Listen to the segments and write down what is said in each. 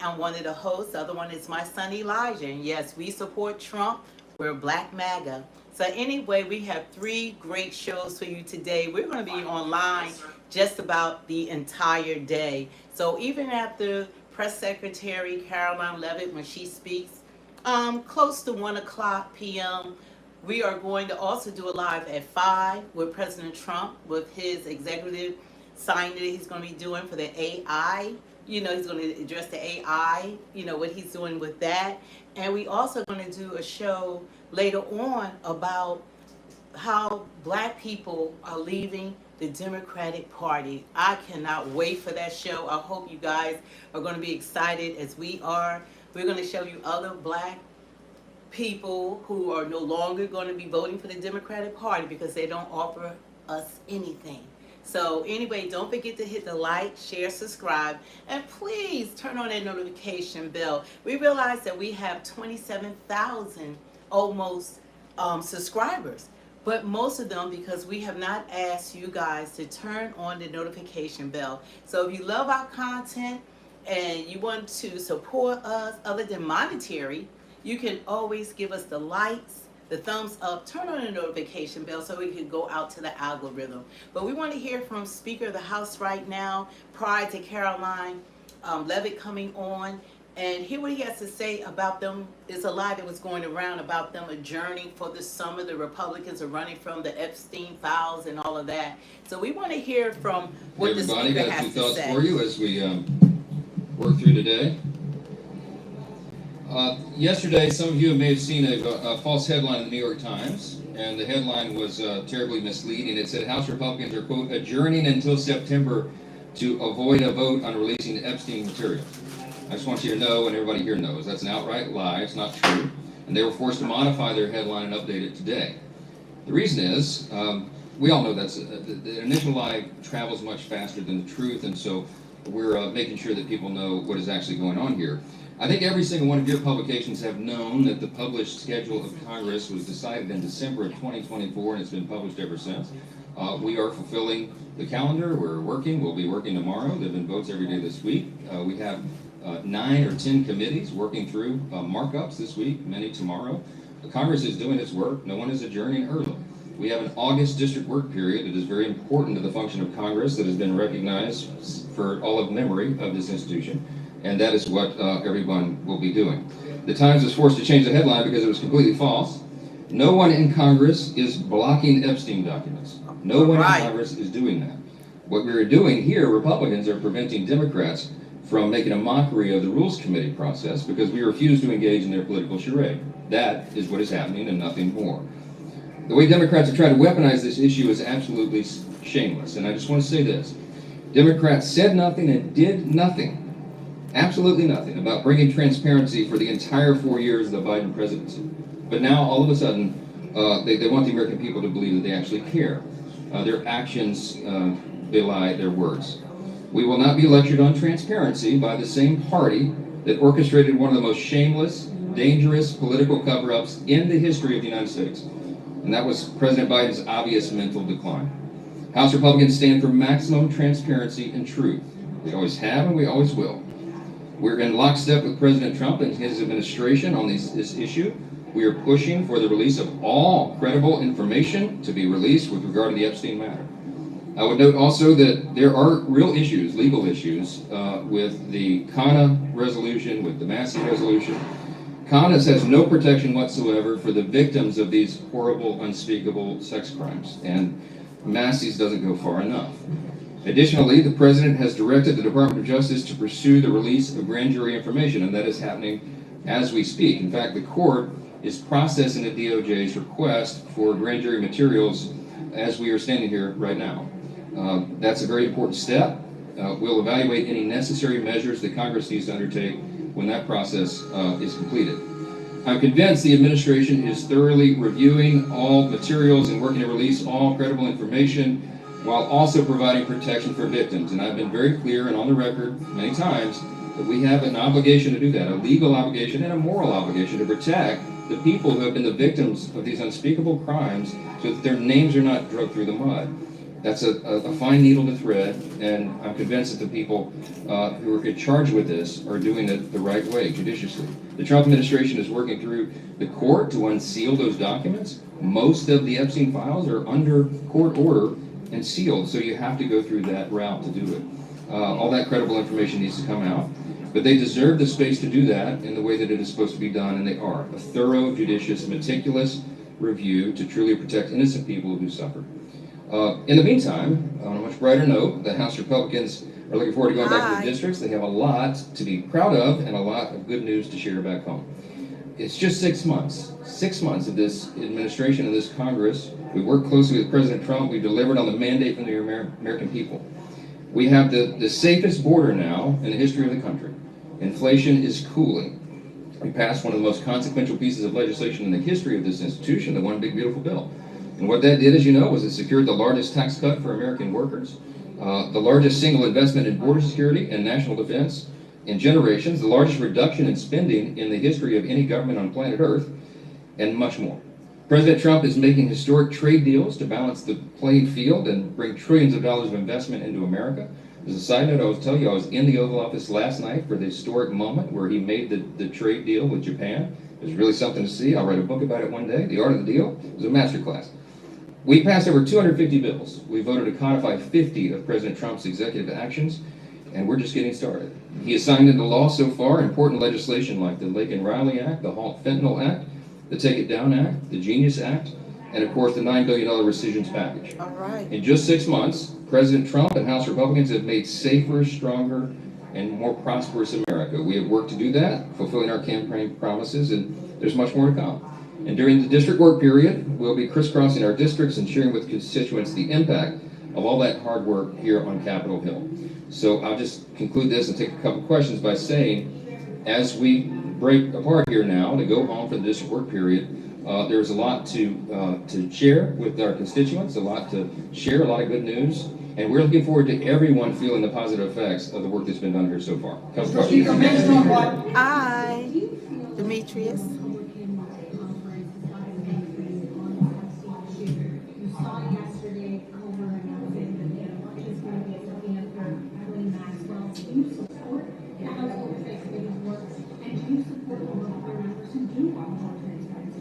I'm one of the hosts. The other one is my son Elijah. And yes, we support Trump. We're Black MAGA. So anyway, we have three great shows for you today. We're going to be online just about the entire day. So even after Press Secretary Karoline Leavitt, when she speaks, close to 1 o'clock p.m., we are going to also do a live at 5 with President Trump with his executive signing that he's going to be doing for the AI. He's going to address the AI, what he's doing with that. And we also going to do a show later on about how Black people are leaving the Democratic Party. I cannot wait for that show. I hope you guys are going to be excited as we are. We're going to show you other Black people who are no longer going to be voting for the Democratic Party because they don't offer us anything. So anyway, don't forget to hit the like, share, subscribe, and please turn on that notification bell. We realize that we have 27,000 almost subscribers, but most of them because we have not asked you guys to turn on the notification bell. So if you love our content and you want to support us other than monetary, you can always give us the likes, the thumbs up, turn on the notification bell so we can go out to the algorithm. But we want to hear from Speaker of the House right now, prior to Karoline Leavitt coming on, and hear what he has to say about them. There's a lot that was going around about them adjourning for the summer. The Republicans are running from the Epstein files and all of that. So we want to hear from what the Speaker has to say. Everybody got a few thoughts for you as we work through today. Yesterday, some of you may have seen a false headline in the New York Times, and the headline was terribly misleading. It said House Republicans are, quote, adjourning until September to avoid a vote on releasing the Epstein material. I just want you to know, and everybody here knows, that's an outright lie. It's not true. And they were forced to modify their headline and update it today. The reason is, we all know that's the initial lie travels much faster than the truth, and so we're making sure that people know what is actually going on here. I think every single one of your publications have known that the published schedule of Congress was decided in December of 2024, and it's been published ever since. We are fulfilling the calendar. We're working. We'll be working tomorrow. There have been votes every day this week. We have 9 or 10 committees working through markups this week, many tomorrow. Congress is doing its work. No one is adjourning early. We have an August district work period that is very important to the function of Congress that has been recognized for all of memory of this institution. And that is what everyone will be doing. The Times was forced to change the headline because it was completely false. No one in Congress is blocking Epstein documents. No one in Congress is doing that. What we're doing here, Republicans are preventing Democrats from making a mockery of the Rules Committee process because we refuse to engage in their political charade. That is what is happening and nothing more. The way Democrats have tried to weaponize this issue is absolutely shameless. And I just want to say this. Democrats said nothing and did nothing. Absolutely nothing about bringing transparency for the entire 4 years of the Biden presidency. But now, all of a sudden, they want the American people to believe that they actually care. Their actions belie their words. We will not be lectured on transparency by the same party that orchestrated one of the most shameless, dangerous political cover-ups in the history of the United States. And that was President Biden's obvious mental decline. House Republicans stand for maximum transparency and truth. We always have and we always will. We're in lockstep with President Trump and his administration on this issue. We are pushing for the release of all credible information to be released with regard to the Epstein matter. I would note also that there are real issues, legal issues, with the CANA resolution, with the Massey resolution. CANA has no protection whatsoever for the victims of these horrible, unspeakable sex crimes, and Massey's doesn't go far enough. Additionally, the President has directed the Department of Justice to pursue the release of grand jury information, and that is happening as we speak. In fact, the court is processing the DOJ's request for grand jury materials as we are standing here right now. That's a very important step. We'll evaluate any necessary measures that Congress needs to undertake when that process is completed. I'm convinced the administration is thoroughly reviewing all materials and working to release all credible information while also providing protection for victims. And I've been very clear and on the record many times that we have an obligation to do that, a legal obligation and a moral obligation to protect the people who have been the victims of these unspeakable crimes so that their names are not dragged through the mud. That's a fine needle to thread, and I'm convinced that the people who are charged with this are doing it the right way, judiciously. The Trump administration is working through the court to unseal those documents. Most of the Epstein files are under court order and sealed, so you have to go through that route to do it. All that credible information needs to come out, but they deserve the space to do that in the way that it is supposed to be done, and they are. A thorough, judicious, meticulous review to truly protect innocent people who suffer. In the meantime, on a much brighter note, the House Republicans are looking forward to going back to their districts. They have a lot to be proud of and a lot of good news to share back home. It's just 6 months. 6 months of this administration and this Congress. We worked closely with President Trump. We delivered on the mandate from the American people. We have the safest border now in the history of the country. Inflation is cooling. We passed one of the most consequential pieces of legislation in the history of this institution, the One Big Beautiful Bill. And what that did, as you know, was it secured the largest tax cut for American workers, the largest single investment in border security and national defense in generations, the largest reduction in spending in the history of any government on planet Earth, and much more. President Trump is making historic trade deals to balance the playing field and bring trillions of dollars of investment into America. As a side note, I will tell you, I was in the Oval Office last night for the historic moment where he made the trade deal with Japan. It was really something to see. I'll write a book about it one day. The Art of the Deal. It was a masterclass. We passed over 250 bills. We voted to codify 50 of President Trump's executive actions, and we're just getting started. He has signed into law so far important legislation like the Lake and Riley Act, the Halt Fentanyl Act, the Take It Down Act, the Genius Act, and of course the $9 billion rescissions package. All right. In just 6 months, President Trump and House Republicans have made safer, stronger, and more prosperous America. We have worked to do that, fulfilling our campaign promises, and there's much more to come. And during the district work period, we'll be crisscrossing our districts and sharing with constituents the impact of all that hard work here on Capitol Hill. So I'll just conclude this and take a couple questions by saying, as we break apart here now to go home for the district work period, there's a lot to share with our constituents, a lot to share, a lot of good news, and we're looking forward to everyone feeling the positive effects of the work that's been done here so far. Hi, Demetrius.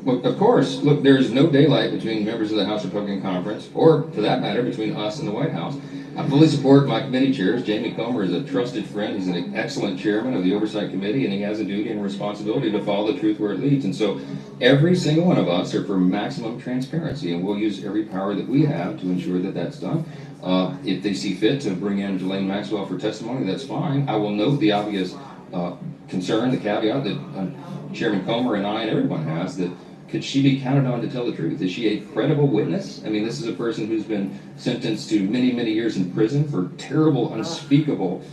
Well, of course, look, there's no daylight between members of the House Republican Conference, or for that matter, between us and the White House. I fully support my committee chairs. Jamie Comer is a trusted friend. He's an excellent chairman of the Oversight Committee, and he has a duty and responsibility to follow the truth where it leads. And so every single one of us are for maximum transparency, and we'll use every power that we have to ensure that that's done. If they see fit to bring in Ghislaine Maxwell for testimony, that's fine. I will note the obvious concern, the caveat that Chairman Comer and I and everyone has, that could she be counted on to tell the truth? Is she a credible witness? I mean, this is a person who's been sentenced to many, many years in prison for terrible, unspeakable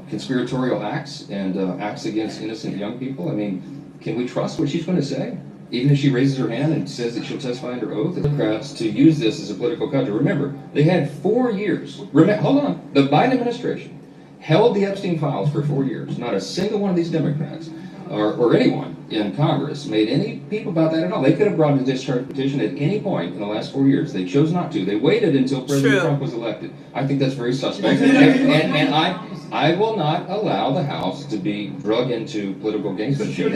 conspiratorial acts and acts against innocent young people. I mean, can we trust what she's going to say? Even if she raises her hand and says that she'll testify under oath, the Democrats to use this as a political counter. Remember, they had 4 years. Hold on. The Biden administration held the Epstein files for 4 years. Not a single one of these Democrats or anyone in Congress made any peep about that at all. They could have brought a discharge petition at any point in the last 4 years. They chose not to. They waited until President Trump was elected. I think that's very suspect. And I will not allow the House to be drug into political gamesmanship.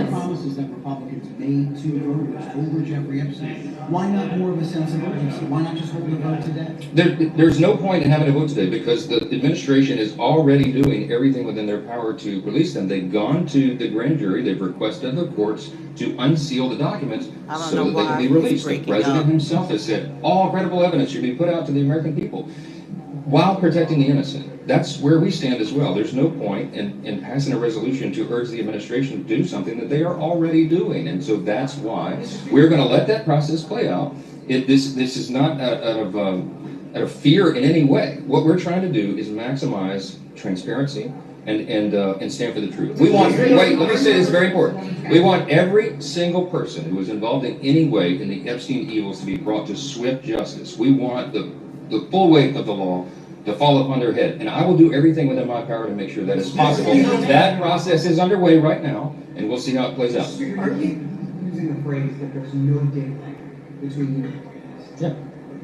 Promises that Republicans made to voters over Jeffrey Epstein. Why not more of a sense of urgency? Why not just hold a vote today? There's no point in having a vote today because the administration is already doing everything within their power to release them. They've gone to the grand jury. They've requested the courts to unseal the documents so that they can be released. The president himself has said all credible evidence should be put out to the American people while protecting the innocent. That's where we stand as well. There's no point in passing a resolution to urge the administration to do something that they are already doing. And so that's why we're going to let that process play out. This is not out of fear in any way. What we're trying to do is maximize transparency and stand for the truth. We want, wait, let me say this is very important. We want every single person who was involved in any way in the Epstein evils to be brought to swift justice. We want the full weight of the law to fall upon their head. And I will do everything within my power to make sure that is possible. That process is underway right now, and we'll see how it plays out. Are you using the phrase that there's no daylight between you? Yeah.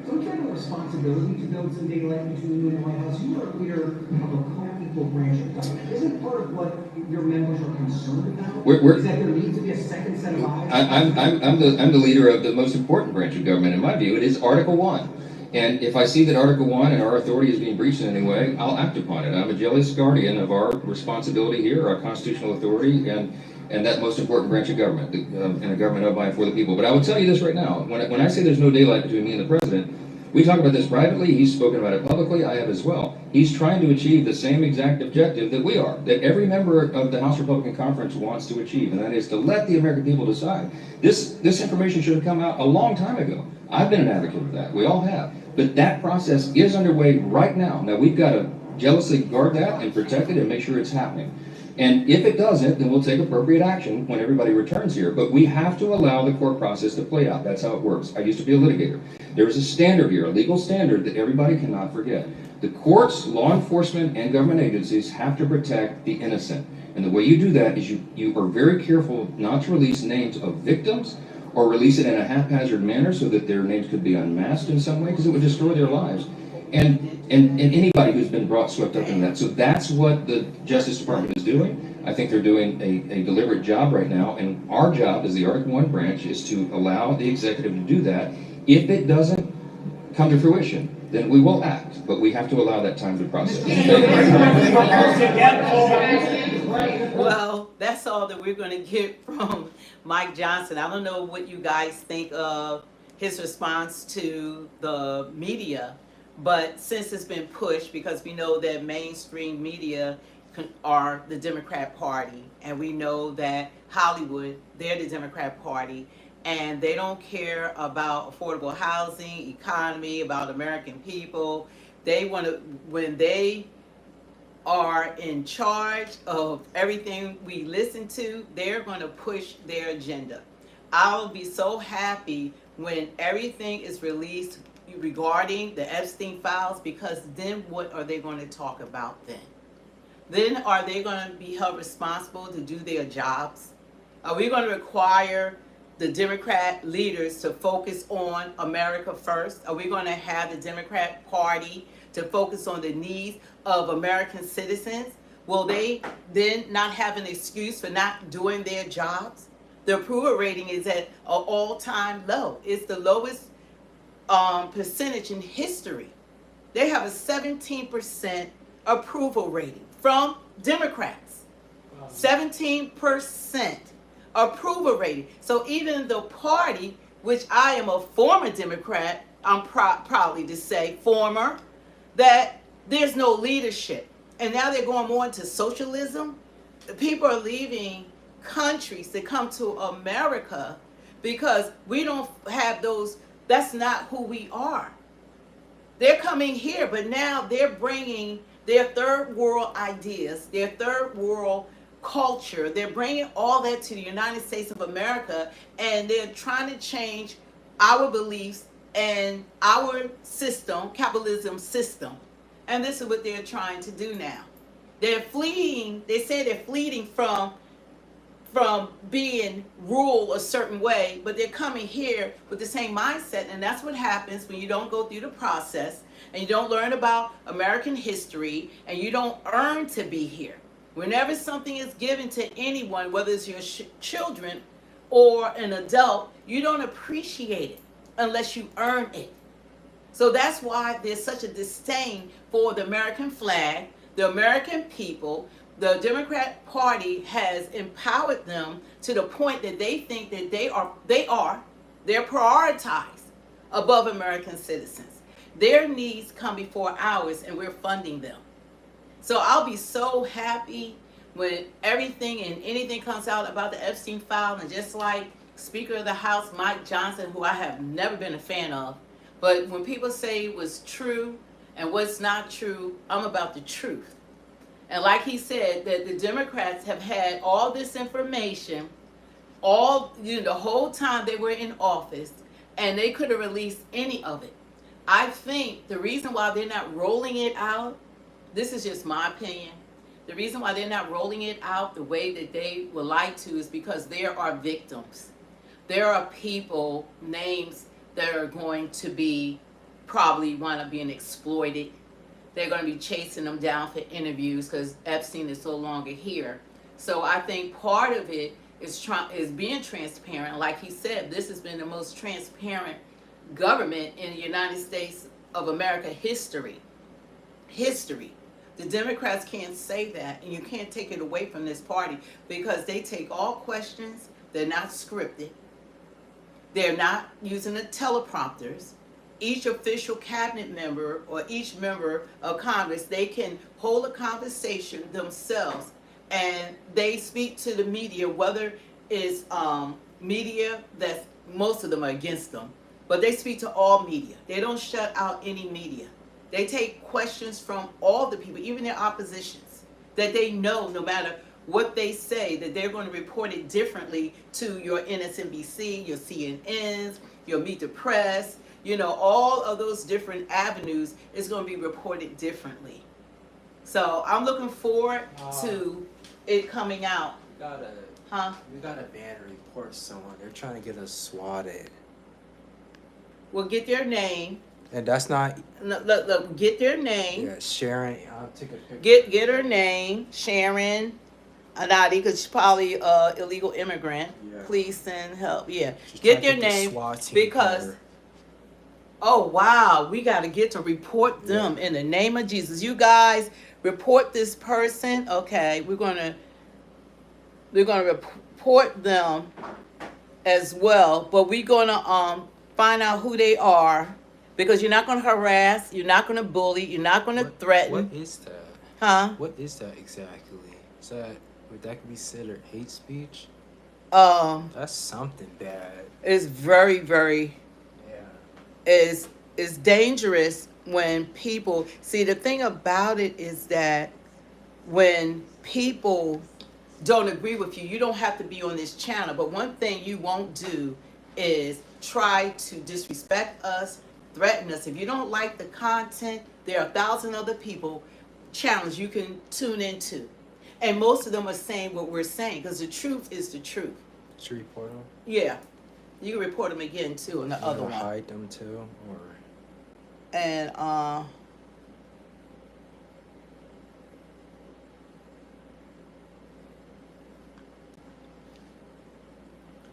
So responsibility to build some daylight between you and the White House? You are a leader of a co-equal branch of government. Isn't part of what your members are concerned about? Is that there needs to be a second set of eyes? I'm the leader of the most important branch of government. In my view, it is Article 1. And if I see that Article 1 and our authority is being breached in any way, I'll act upon it. I'm a jealous guardian of our responsibility here, our constitutional authority, and that most important branch of government, and a government of by and for the people. But I will tell you this right now, when I say there's no daylight between me and the president, we talk about this privately, he's spoken about it publicly, I have as well. He's trying to achieve the same exact objective that we are, that every member of the House Republican Conference wants to achieve, and that is to let the American people decide. This information should have come out a long time ago. I've been an advocate of that, we all have. But that process is underway right now. Now we've got to jealously guard that and protect it and make sure it's happening. And if it doesn't, then we'll take appropriate action when everybody returns here. But we have to allow the court process to play out. That's how it works. I used to be a litigator. There is a standard here, a legal standard that everybody cannot forget. The courts, law enforcement, and government agencies have to protect the innocent. And the way you do that is you are very careful not to release names of victims or release it in a haphazard manner so that their names could be unmasked in some way, because it would destroy their lives. And anybody who's been swept up in that. So that's what the Justice Department is doing. I think they're doing a deliberate job right now, and our job as the Article 1 branch is to allow the executive to do that. If it doesn't come to fruition, then we will act, but we have to allow that time to process. Well, that's all that we're going to get from Mike Johnson. I don't know what you guys think of his response to the media, but since it's been pushed, because we know that mainstream media are the Democrat Party, and we know that Hollywood, they're the Democrat Party, and they don't care about affordable housing, economy, about American people. They want to, when they are in charge of everything we listen to, they're going to push their agenda. I'll be so happy when everything is released regarding the Epstein files, because then what are they going to talk about then? Then are they going to be held responsible to do their jobs? Are we going to require the Democrat leaders to focus on America first? Are we going to have the Democrat Party to focus on the needs of American citizens? Will they then not have an excuse for not doing their jobs? The approval rating is at an all-time low. It's the lowest percentage in history. They have a 17% approval rating from Democrats. 17% approval rating. So even the party, which I am a former Democrat, I'm proudly to say former, that there's no leadership. And now they're going more into socialism. People are leaving countries to come to America because we don't have those, that's not who we are. They're coming here, but now they're bringing their third world ideas, their third world culture. They're bringing all that to the United States of America, and they're trying to change our beliefs and our system, capitalism system. And this is what they're trying to do now. They're fleeing, they say they're fleeing from being ruled a certain way, but they're coming here with the same mindset. And that's what happens when you don't go through the process and you don't learn about American history and you don't earn to be here. Whenever something is given to anyone, whether it's your children or an adult, you don't appreciate it unless you earn it. So that's why there's such a disdain for the American flag, the American people. The Democrat Party has empowered them to the point that they think that they're prioritized above American citizens. Their needs come before ours, and we're funding them. So I'll be so happy when everything and anything comes out about the Epstein file, and just like Speaker of the House Mike Johnson, who I have never been a fan of, but when people say it was true and what's not true, I'm about the truth. And like he said, that the Democrats have had all this information, the whole time they were in office, and they could have released any of it. I think the reason why they're not rolling it out, this is just my opinion, the reason why they're not rolling it out the way that they would like to is because there are victims. There are people, names that are going to be probably wind up being exploited. They're going to be chasing them down for interviews because Epstein is no longer here. So I think part of it is being transparent. Like he said, this has been the most transparent government in the United States of America history. The Democrats can't say that, and you can't take it away from this party because they take all questions. They're not scripted. They're not using the teleprompters. Each official cabinet member or each member of Congress, they can hold a conversation themselves, and they speak to the media, whether it's media that most of them are against them, but they speak to all media. They don't shut out any media. They take questions from all the people, even their oppositions, that they know no matter what they say, that they're going to report it differently to your MSNBC, your CNNs, your Meet the Press, all of those different avenues is going to be reported differently. So I'm looking forward to it coming out. We gotta ban and report someone. They're trying to get us swatted. We'll get their name. And that's not. Look, get their name. Yeah, Sharon. I'll take a picture. Get her name, Sharon Anadi, because she's probably an illegal immigrant. Yeah. Please send help. Yeah, She's get trying their to name SWAT team because. better. Oh wow, we got to get to report them in the name of Jesus. You guys report this person. Okay, we're gonna report them as well, but we're gonna find out who they are because you're not gonna harass, you're not gonna bully, you're not gonna threaten. What is that? Huh? What is that exactly? Would that be considered hate speech? That's something bad. It's very, very. Is dangerous when people see. The thing about it is that when people don't agree with you, you don't have to be on this channel, but one thing you won't do is try to disrespect us, threaten us. If you don't like the content, there are 1,000 other people channels you can tune into, and most of them are saying what we're saying because the truth is the truth. Should we report them? Yeah, you can report them again too on the other one. Hide them too, or And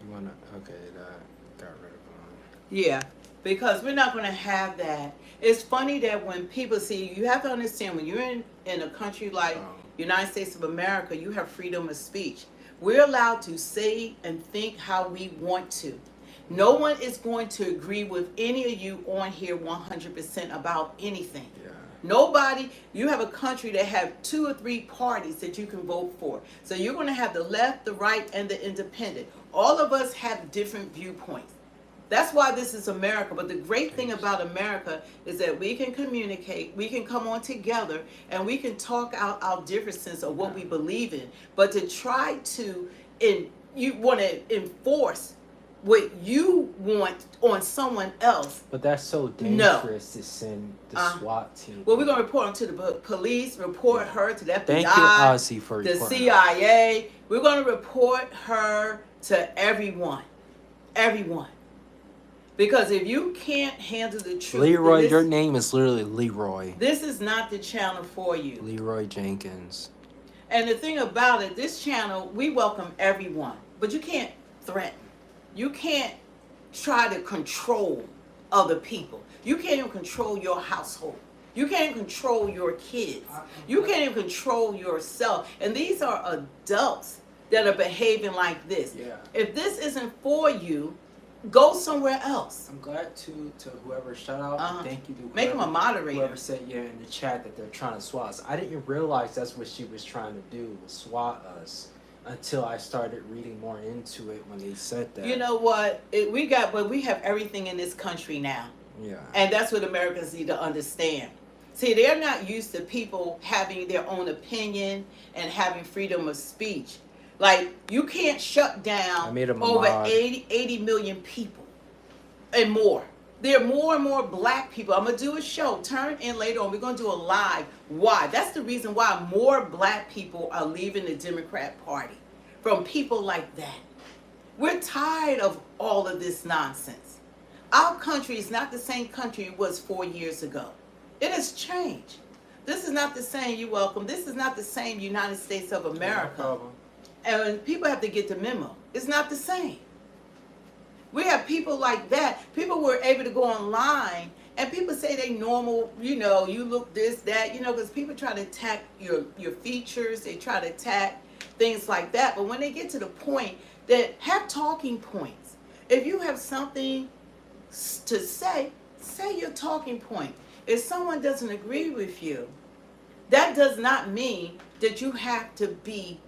you wanna? Okay, that got rid of them. yeah, because we're not going to have that. It's funny that when people see, you have to understand when you're in a country like United States of America, you have freedom of speech. We're allowed to say and think how we want to. No one is going to agree with any of you on here 100% about anything. Yeah. Nobody, you have a country that have 2 or 3 parties that you can vote for. So you're going to have the left, the right, and the independent. All of us have different viewpoints. That's why this is America. But the great thing about America is that we can communicate, we can come on together, and we can talk out our differences of what we believe in. But to try to, you want to enforce what you want on someone else. But that's so dangerous to send the SWAT team. Well, we're going to report them to the police, report her to the FBI, Thank you, Ozzy, for the reporting. CIA. We're going to report her to everyone. Everyone. Because if you can't handle the truth... Leroy, your name is literally Leroy. This is not the channel for you. Leroy Jenkins. And the thing about it, this channel, we welcome everyone. But you can't threaten. You can't try to control other people. You can't even control your household. You can't even control your kids. You can't even control yourself. And these are adults that are behaving like this. Yeah. If this isn't for you, go somewhere else. I'm glad to whoever shut out. Thank you to Make him a moderator. Whoever said in the chat that they're trying to SWAT us. I didn't realize that's what she was trying to do, was SWAT us, until I started reading more into it when they said that. You know what? We have everything in this country now. Yeah. And that's what Americans need to understand. See, they're not used to people having their own opinion and having freedom of speech. Like, you can't shut down over 80 million people and more. There are more and more black people. I'm going to do a show. Turn in later on. We're going to do a live. Why? That's the reason why more black people are leaving the Democrat Party. From people like that. We're tired of all of this nonsense. Our country is not the same country it was 4 years ago. It has changed. This is not the same, you're welcome. This is not the same United States of America. No problem. And people have to get the memo. It's not the same. We have people like that. People were able to go online and people say they normal, you look this, that, because people try to attack your features. They try to attack things like that. But when they get to the point that have talking points. If you have something to say your talking point. If someone doesn't agree with you, that does not mean that you have to be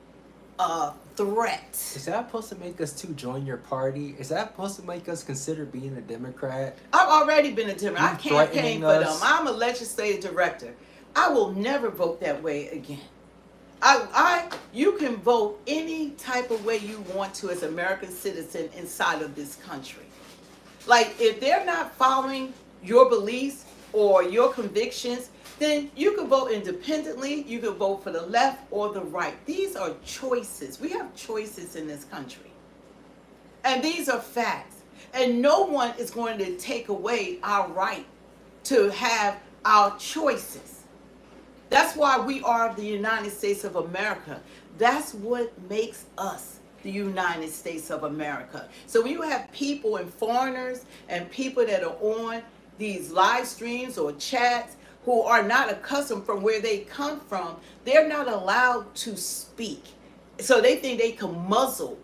a threat. Is that supposed to make us to join your party? Is that supposed to make us consider being a Democrat? I've already been a Democrat. I campaigned for them. us? I'm a legislative director. I will never vote that way again. You can vote any type of way you want to as an American citizen inside of this country. Like, if they're not following your beliefs or your convictions, then you can vote independently. You can vote for the left or the right. These are choices. We have choices in this country. And these are facts. And no one is going to take away our right to have our choices. That's why we are the United States of America. That's what makes us the United States of America. So when you have people and foreigners and people that are on these live streams or chats who are not accustomed from where they come from, they're not allowed to speak. So they think they can muzzle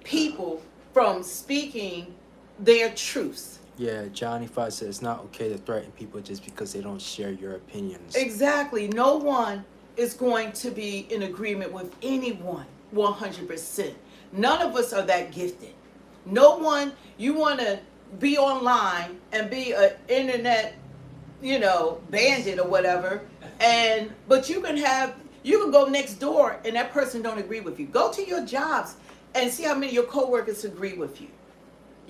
people from speaking their truths. Yeah, Johnny Five said it's not okay to threaten people just because they don't share your opinions. Exactly. No one is going to be in agreement with anyone 100%. None of us are that gifted. No one, you want to be online and be an internet, bandit or whatever, but you can go next door and that person don't agree with you. Go to your jobs and see how many of your coworkers agree with you.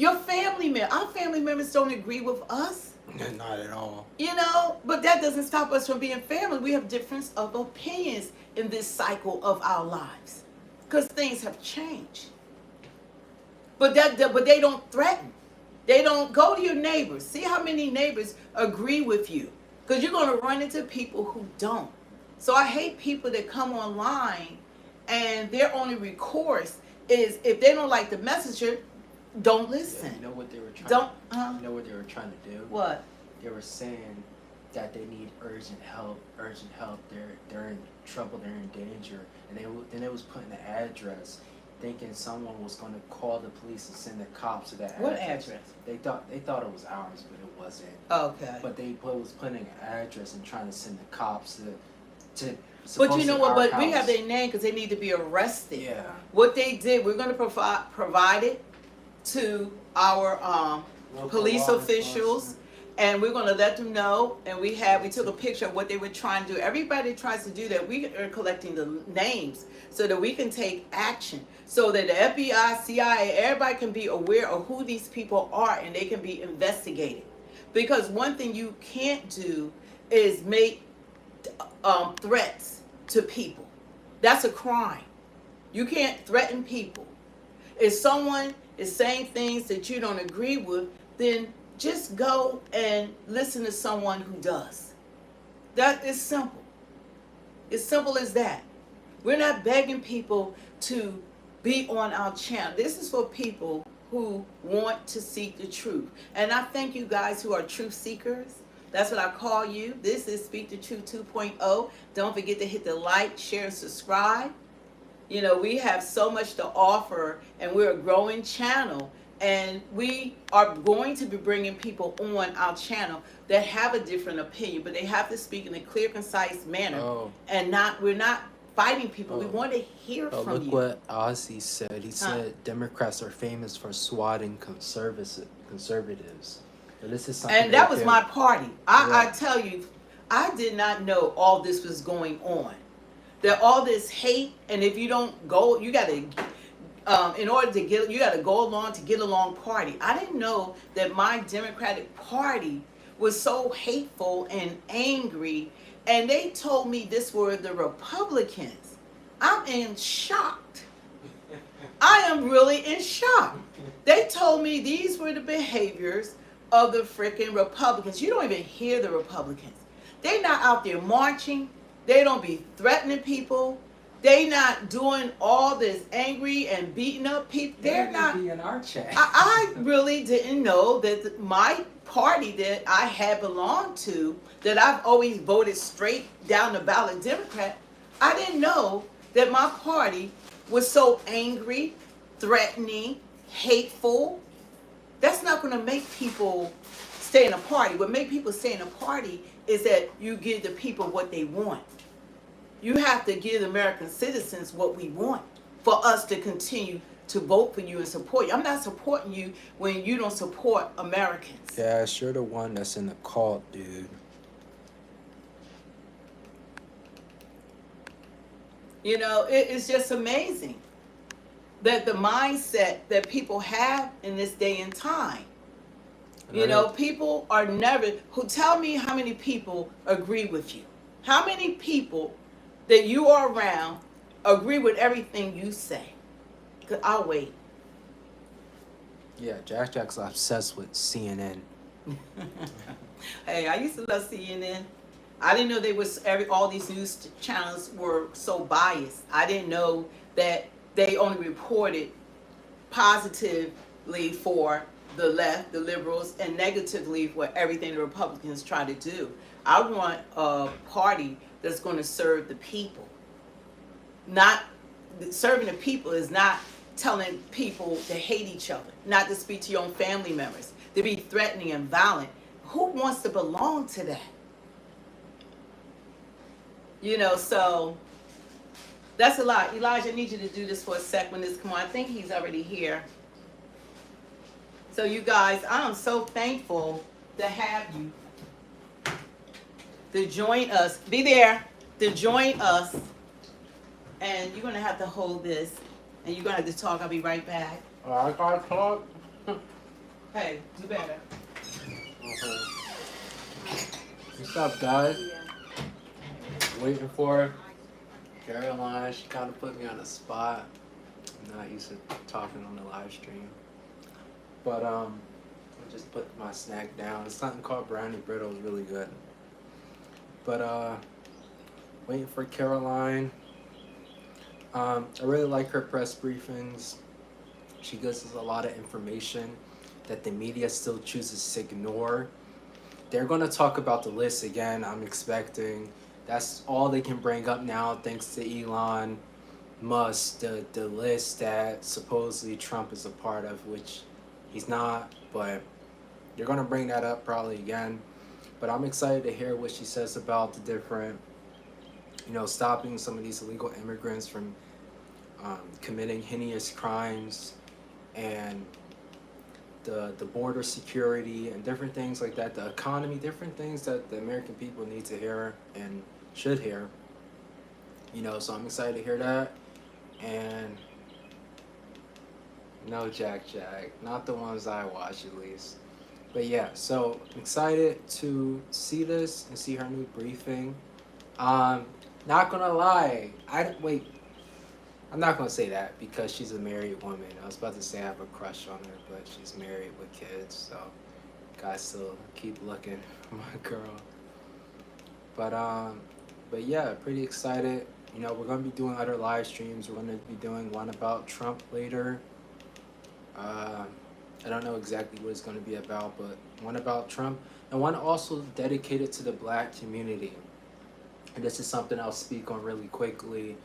Our family members don't agree with us. Not at all. But that doesn't stop us from being family. We have difference of opinions in this cycle of our lives because things have changed. But they don't threaten. They don't go to your neighbors. See how many neighbors agree with you, because you're going to run into people who don't. So I hate people that come online and their only recourse is if they don't like the messenger, don't listen. Yeah, you know what they were trying Don't. You know what they were trying to do? What? They were saying that they need urgent help. They're in trouble. They're in danger. And they was putting the address, thinking someone was going to call the police and send the cops to that address. What address? They thought it was ours, but it wasn't. Okay. But they was putting an address and trying to send the cops to. But you know what? But we have house. their name because they need to be arrested. Yeah. What they did, we're going to provide it to our Local police law officials, enforcement. and we're going to let them know. And we took a picture of what they were trying to do. Everybody tries to do that. We are collecting the names so that we can take action, so that the FBI, CIA, everybody can be aware of who these people are and they can be investigated. Because one thing you can't do is make threats to people. That's a crime. You can't threaten people. If someone is saying things that you don't agree with, then just go and listen to someone who does. That is simple. As simple as that. We're not begging people to be on our channel. This is for people who want to seek the truth. And I thank you guys who are truth seekers. That's what I call you. This is Speak the Truth 2.0. Don't forget to hit the like, share, and subscribe. We have so much to offer, and we're a growing channel. And we are going to be bringing people on our channel that have a different opinion, but they have to speak in a clear, concise manner. And we're not fighting people. We want to hear from look you. What Ozzy said. He said Democrats are famous for swatting conservatives. So this is something. And that was my party. I tell you, I did not know all this was going on. That all this hate, and if you don't go, you got to. You got to go along to get along party. I didn't know that my Democratic Party was so hateful and angry, and they told me this were the Republicans. I'm in shock. I am really in shock. They told me these were the behaviors of the freaking Republicans. You don't even hear the Republicans. They not out there marching. They don't be threatening people. They not doing all this angry and beating up people. They're not. Be in our chat. I really didn't know that my party that I had belonged to, that I've always voted straight down the ballot Democrat, I didn't know that my party was so angry, threatening, hateful. That's not going to make people stay in a party. What make people stay in a party is that you give the people what they want. You have to give American citizens what we want for us to continue to vote for you and support you. I'm not supporting you when you don't support Americans. Yeah, you're the one that's in the cult, dude. You know, it's just amazing that the mindset that people have in this day and time. You know, people are never, tell me how many people agree with you. How many people that you are around agree with everything you say? Because I'll wait. Yeah, Jack's obsessed with CNN. Hey, I used to love CNN. I didn't know they was all these news channels were so biased. I didn't know that they only reported positively for the left, the liberals, and negatively for everything the Republicans try to do. I want a party that's going to serve the people. Not serving the people is not telling people to hate each other, not to speak to your own family members, to be threatening and violent. Who wants to belong to that? You know, so that's a lot. Elijah, I need you to do this for a sec when this come on. I think he's already here. So you guys, I am so thankful to have you to join us. Be there to join us. And you're going to have to hold this. And you're going to have to talk. I'll be right back. I gotta talk. Hey, do better. What's up, guys? Waiting for Karoline. She kind of put me on the spot. I'm not used to talking on the live stream. But I just put my snack down. It's something called brownie brittle. It's really good. But waiting for Karoline. I really like her press briefings. She gives us a lot of information that the media still chooses to ignore. They're going to talk about the list again, I'm expecting. That's all they can bring up now, thanks to Elon Musk, the list that supposedly Trump is a part of, which he's not, but they're going to bring that up probably again. But I'm excited to hear what she says about the different, stopping some of these illegal immigrants from committing heinous crimes, and the border security and different things like that, the economy, different things that the American people need to hear and should hear. So I'm excited to hear that. And no Jack, not the ones I watch at least. But yeah, so I'm excited to see this and see her new briefing. Not gonna lie, I'm not gonna say that because she's a married woman. I was about to say I have a crush on her, but she's married with kids, so gotta still keep looking for my girl. But yeah, pretty excited. We're gonna be doing other live streams. We're gonna be doing one about Trump later. I don't know exactly what it's gonna be about, but one about Trump and one also dedicated to the Black community. And this is something I'll speak on really quickly.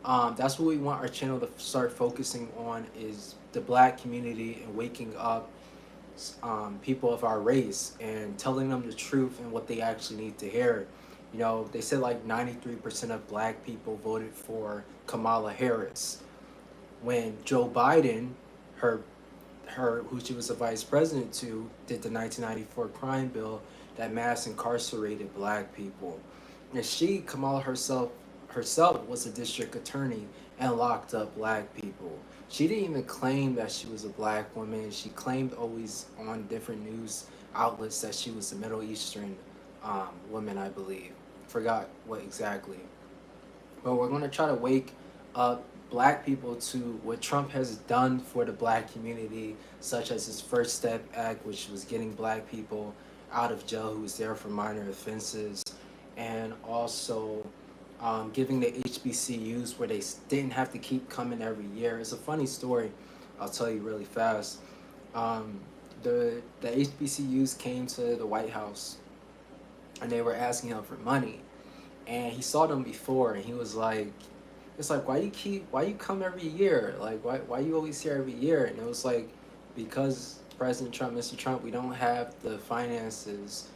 That's what we want our channel to start focusing on, is the Black community and waking up people of our race and telling them the truth and what they actually need to hear. They said like 93% of Black people voted for Kamala Harris. When Joe Biden, who she was a vice president to, did the 1994 crime bill that mass incarcerated Black people. And Kamala herself was a district attorney and locked up Black people. She didn't even claim that she was a Black woman. She claimed always on different news outlets that she was a Middle Eastern woman, I believe. Forgot what exactly. But we're going to try to wake up black people to what Trump has done for the black community, such as his First Step Act, which was getting black people out of jail who was there for minor offenses, and also giving the HBCUs where they didn't have to keep coming every year. It's a funny story, I'll tell you really fast. The HBCUs came to the White House and they were asking him for money, and he saw them before and he was like, it's like, why you come every year, like why you always here every year? And it was like, because President Trump, Mr. Trump, we don't have the finances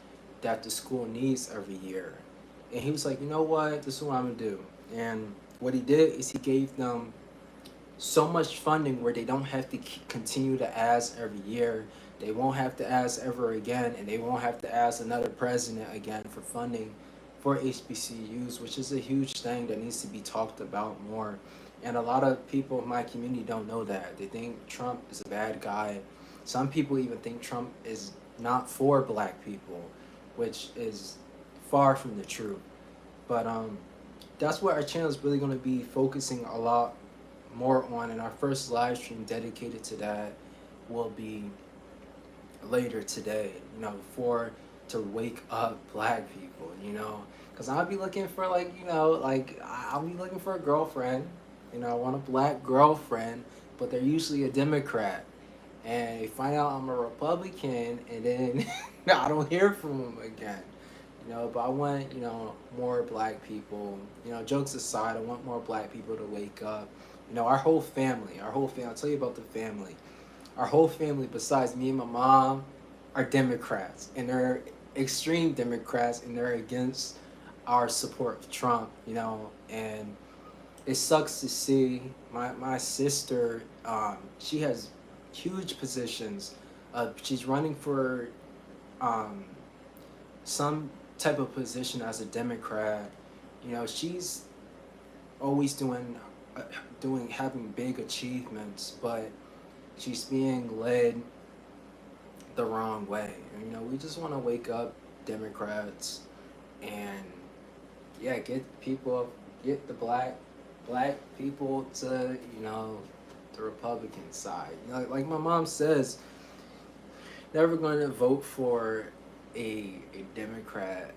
that the school needs every year. And he was like, you know what, this is what I'm gonna do. And what he did is he gave them so much funding where they don't have to continue to ask every year. They won't have to ask ever again, and they won't have to ask another president again for funding for HBCUs, which is a huge thing that needs to be talked about more. And a lot of people in my community don't know that. They think Trump is a bad guy. Some people even think Trump is not for black people, which is far from the truth. But that's what our channel is really going to be focusing a lot more on, and our first live stream dedicated to that will be later today, you know, to wake up black people, you know, because I'll be looking for, like, you know, like, I'll be looking for a girlfriend, you know, I want a black girlfriend, but they're usually a Democrat, and they find out I'm a Republican, and then I don't hear from them again, you know. But I want, you know, more black people, you know, jokes aside, I want more black people to wake up. You know, our whole family, I'll tell you about the family. Our whole family, besides me and my mom, are Democrats, and they're extreme Democrats, and they're against our support of Trump, you know. And it sucks to see my sister, she has huge positions. She's running for some type of position as a Democrat. You know, she's always having big achievements, but she's being led the wrong way. And, you know, we just want to wake up Democrats and, yeah, get the black people to, you know, the Republican side. You know, like my mom says, never going to vote for a Democrat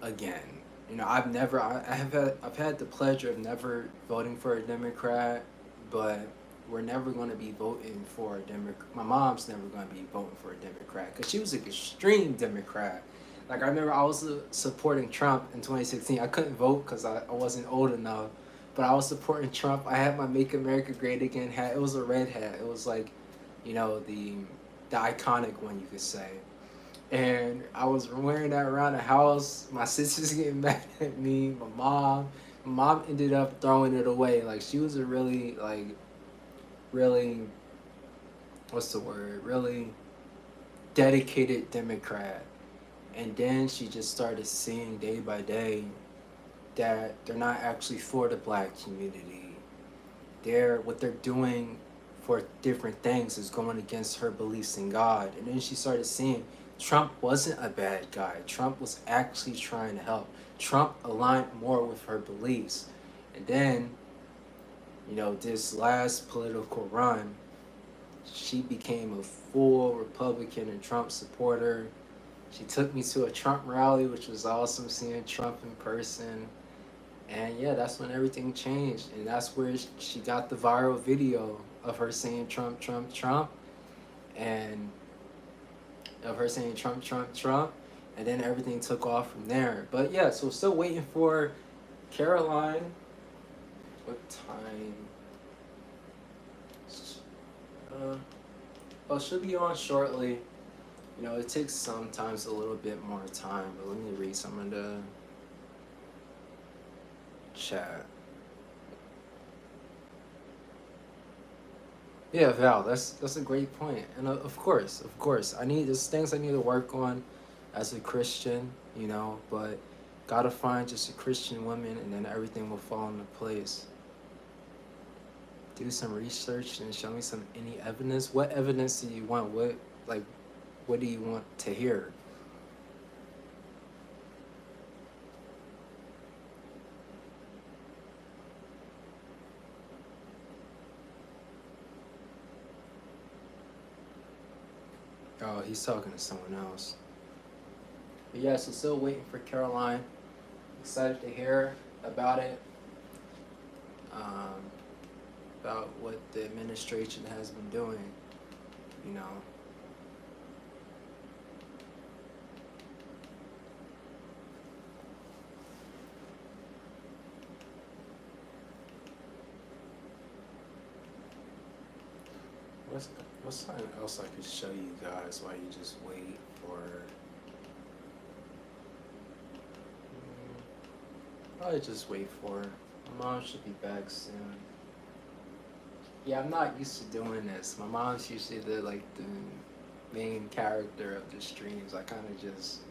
again. You know, I've had the pleasure of never voting for a Democrat, but we're never going to be voting for a Democrat. My mom's never going to be voting for a Democrat because she was an extreme Democrat. Like, I remember I was supporting Trump in 2016. I couldn't vote because I wasn't old enough, but I was supporting Trump. I had my Make America Great Again hat. It was a red hat. It was like, you know, the iconic one, you could say. And I was wearing that around the house. My sister's getting mad at me. My mom ended up throwing it away. Like, she was a really, what's the word? Really dedicated Democrat. And then she just started seeing day by day that they're not actually for the black community. What they're doing for different things is going against her beliefs in God. And then she started seeing Trump wasn't a bad guy. Trump was actually trying to help. Trump aligned more with her beliefs. And then, you know, this last political run, she became a full Republican and Trump supporter. She took me to a Trump rally, which was awesome, seeing Trump in person. And yeah, that's when everything changed. And that's where she got the viral video of her saying Trump, Trump, Trump. And of her saying Trump, Trump, Trump. And then everything took off from there. But yeah, so still waiting for Karoline. What time? She'll be on shortly. You know, it takes sometimes a little bit more time, but let me read some of the chat. Yeah, Val, that's a great point. And of course, there's things I need to work on as a Christian, you know, but gotta find just a Christian woman and then everything will fall into place. Do some research and show me any evidence. What evidence do you want? What do you want to hear? Oh, he's talking to someone else. But yeah, so still waiting for Karoline. Excited to hear about it. About what the administration has been doing, you know. What's something else I could show you guys while you just wait for... Probably just wait for her. My mom should be back soon. Yeah, I'm not used to doing this. My mom's usually the main character of the streams. I kind of just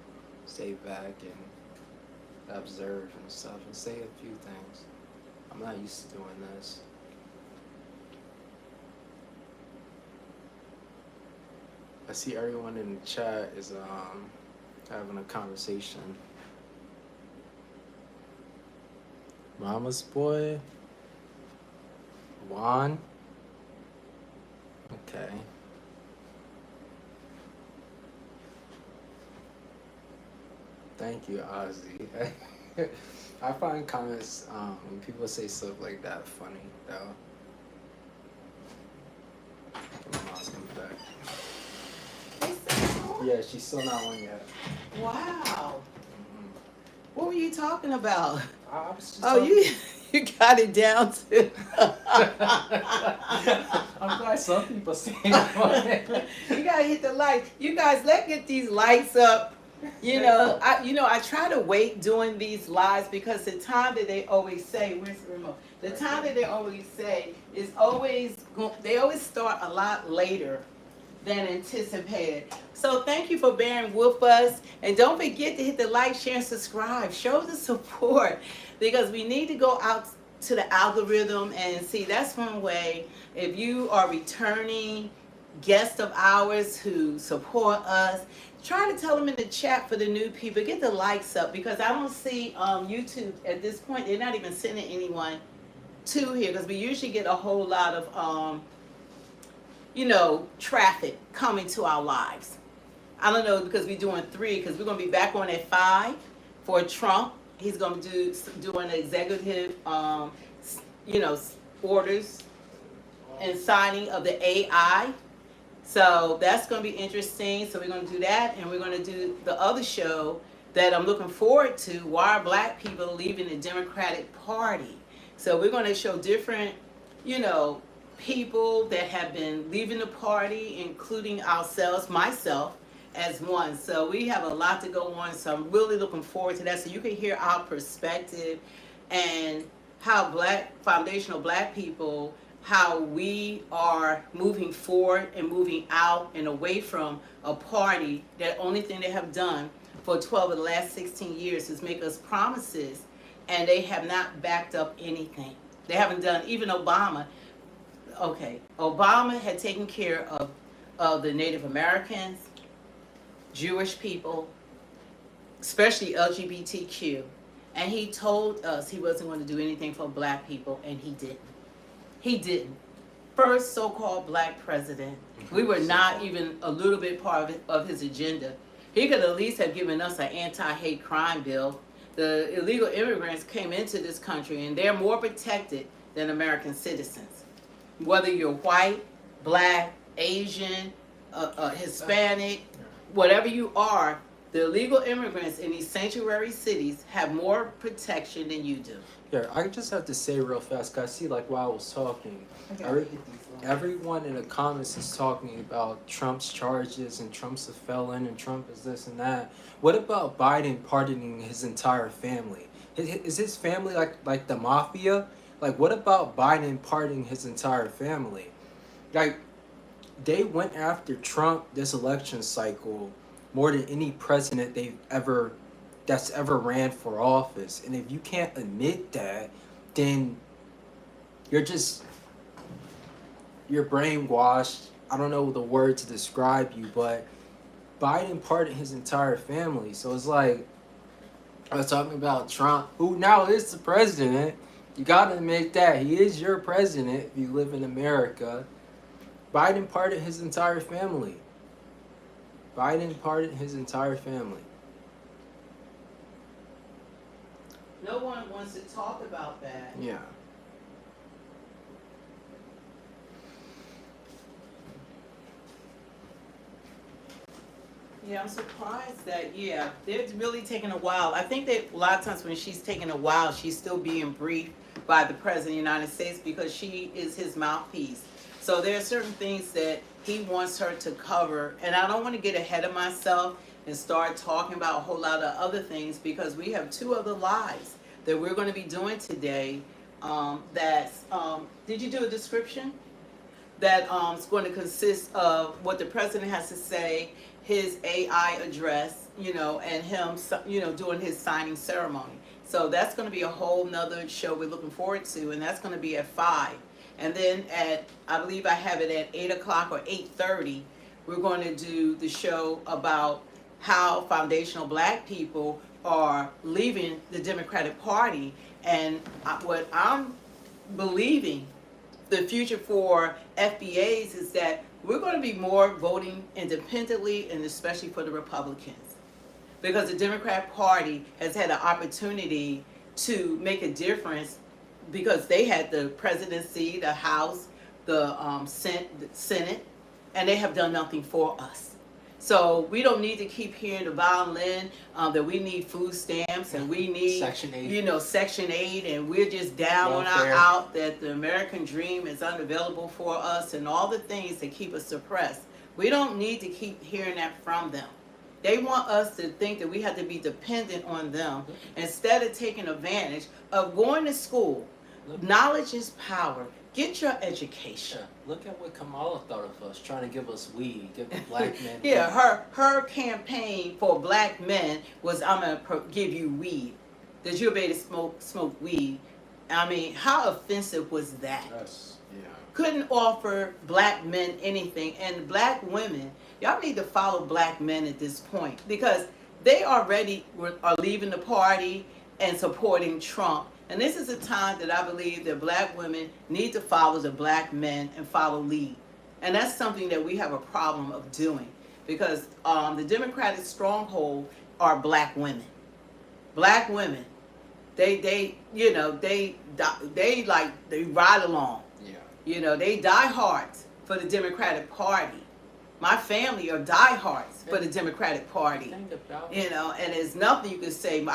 stay back and observe and stuff and say a few things. I'm not used to doing this. I see everyone in the chat is having a conversation. Mama's boy, Juan. Okay. Thank you, Ozzy. I find comments when people say stuff like that funny, though. My mom's coming back. Yeah, she's still not on yet. Wow. What were you talking about? I was just Oh, you got it down to. I'm glad some people say it. You gotta hit the like. You guys, let's get these lights up. I try to wait doing these lives because the time that they always say, where's the remote? The time that they always say is they always start a lot later than anticipated. So thank you for bearing with us. And don't forget to hit the like, share, and subscribe. Show the support because we need to go out to the algorithm and see. That's one way. If you are returning guests of ours who support us, try to tell them in the chat for the new people. Get the likes up because I don't see YouTube at this point. They're not even sending anyone to here because we usually get a whole lot of traffic coming to our lives. I don't know because we're doing 3 because we're going to be back on at 5 for Trump. He's going to do an executive, orders and signing of the AI. So that's going to be interesting. So we're going to do that, and we're going to do the other show that I'm looking forward to, Why Are Black People Leaving the Democratic Party? So we're going to show different, people that have been leaving the party, including myself as one. So we have a lot to go on. So I'm really looking forward to that. So you can hear our perspective and how foundational black people, how we are moving forward and moving out and away from a party that only thing they have done for 12 of the last 16 years is make us promises, and they have not backed up anything. They haven't done, even Obama. Okay, Obama had taken care of the Native Americans, Jewish people, especially LGBTQ, and he told us he wasn't going to do anything for black people, and he didn't. He didn't. First so-called black president. We were not even a little bit part of his agenda. He could at least have given us an anti-hate crime bill. The illegal immigrants came into this country, and they're more protected than American citizens. Whether you're white, black, Asian, Hispanic, whatever you are, the illegal immigrants in these sanctuary cities have more protection than you do. Yeah, I just have to say real fast, because I see, while I was talking, everyone in the comments is talking about Trump's charges and Trump's a felon and Trump is this and that. What about Biden pardoning his entire family? Is his family like the mafia? What about Biden pardoning his entire family? They went after Trump this election cycle more than any president that's ever ran for office. And if you can't admit that, then you're brainwashed. I don't know the word to describe you, but Biden pardoned his entire family. So it's I was talking about Trump, who now is the president. You gotta admit that. He is your president if you live in America. Biden pardoned his entire family. Biden pardoned his entire family. No one wants to talk about that. Yeah. Yeah, I'm surprised that, yeah, they're really taking a while. I think that a lot of times when she's taking a while, she's still being briefed by the President of the United States because she is his mouthpiece. So there are certain things that he wants her to cover. And I don't want to get ahead of myself and start talking about a whole lot of other things because we have two other lives that we're going to be doing today. Did you do a description? That is going to consist of what the president has to say, his AI address, and him, doing his signing ceremony. So that's going to be a whole nother show we're looking forward to, and that's going to be at 5. And then I believe I have it at 8 o'clock or 8:30, we're going to do the show about how foundational black people are leaving the Democratic Party. And what I'm believing the future for FBAs is that we're going to be more voting independently, and especially for the Republicans, because the Democrat Party has had an opportunity to make a difference because they had the presidency, the House, the Senate, and they have done nothing for us. So we don't need to keep hearing the violin that we need food stamps and we need Section 8. Section 8, and we're just down on our out that the American dream is unavailable for us and all the things that keep us suppressed. We don't need to keep hearing that from them. They want us to think that we have to be dependent on them instead of taking advantage of going to school. Knowledge is power. Get your education. Look at what Kamala thought of us, trying to give us weed, give the black men. Yeah, her campaign for black men was, I'm going to give you weed. That you'll be able to smoke weed. I mean, how offensive was that? Yes. Yeah. Couldn't offer black men anything. And black women, y'all need to follow black men at this point because they already are leaving the party and supporting Trump. And this is a time that I believe that black women need to follow the black men and follow lead. And that's something that we have a problem of doing because the Democratic stronghold are black women. Black women, they ride along. Yeah. They die hard for the Democratic Party. My family are diehards for the Democratic Party. And there's nothing you can say.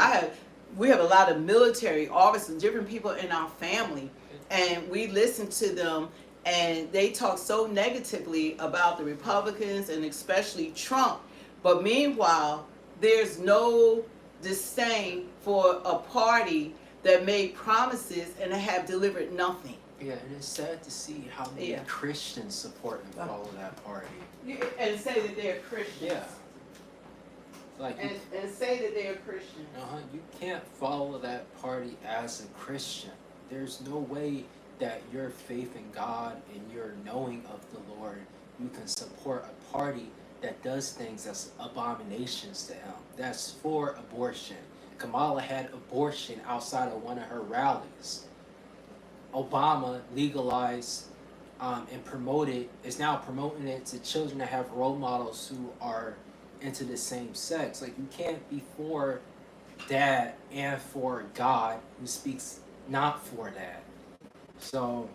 We have a lot of military officers, different people in our family, and we listen to them, and they talk so negatively about the Republicans and especially Trump. But meanwhile, there's no disdain for a party that made promises and have delivered nothing. Yeah, and it's sad to see how many Christians support and follow that party. And say that they're Christians. Yeah. Like and say that they're Christian. You can't follow that party as a Christian. There's no way that your faith in God and your knowing of the Lord, you can support a party that does things that's abominations to him. That's for abortion. Kamala had abortion outside of one of her rallies. Obama legalized and promoted, is now promoting it to children that have role models who are into the same sex. Like, you can't be for that and for God who speaks not for that. So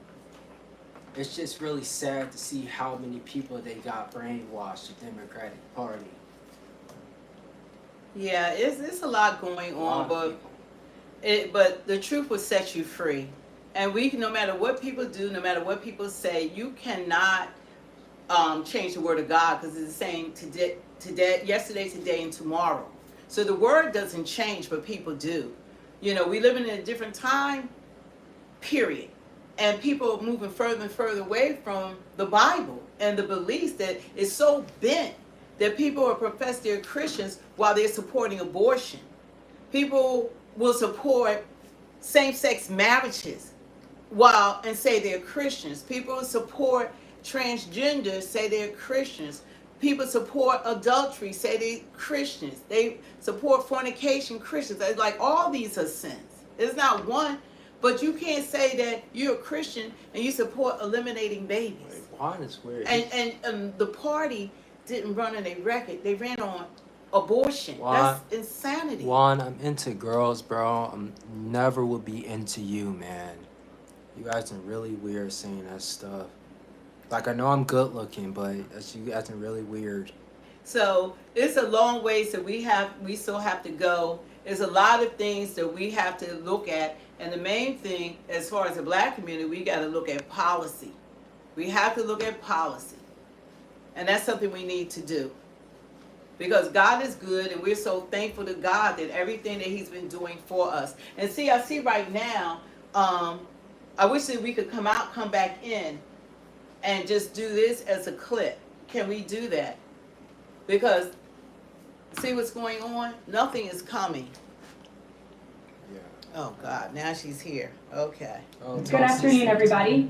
it's just really sad to see how many people they got brainwashed, the Democratic Party. Yeah, it's a lot going on, but the truth will set you free. And no matter what people do, no matter what people say, you cannot change the word of God because it's the same today, yesterday, today, and tomorrow. So the word doesn't change, but people do. We live in a different time, period. And people are moving further and further away from the Bible and the beliefs that is so bent that people will profess they're Christians while they're supporting abortion. People will support same-sex marriages and say they're Christians. People will support transgenders, say they're Christians. People support adultery, say they're Christians. They support fornication, Christians. It's like all these are sins. It's not one, but you can't say that you're a Christian and you support eliminating babies. Juan is weird. And the party didn't run on a record. They ran on abortion. Juan, That's insanity. Juan, I'm into girls, bro. I'm never would be into you, man. You guys are really weird saying that stuff. Like, I know I'm good looking, but that's you guys are really weird. So it's a long ways that we still have to go. There's a lot of things that we have to look at, and the main thing, as far as the black community, we got to look at policy. We have to look at policy, and that's something we need to do. Because God is good, and we're so thankful to God that everything that He's been doing for us. And see, I see right now, I wish that we could come back in, and just do this as a clip. Can we do that? Because see what's going on? Nothing is coming. Yeah. Oh God, now she's here. Okay. Oh, Good afternoon, everybody.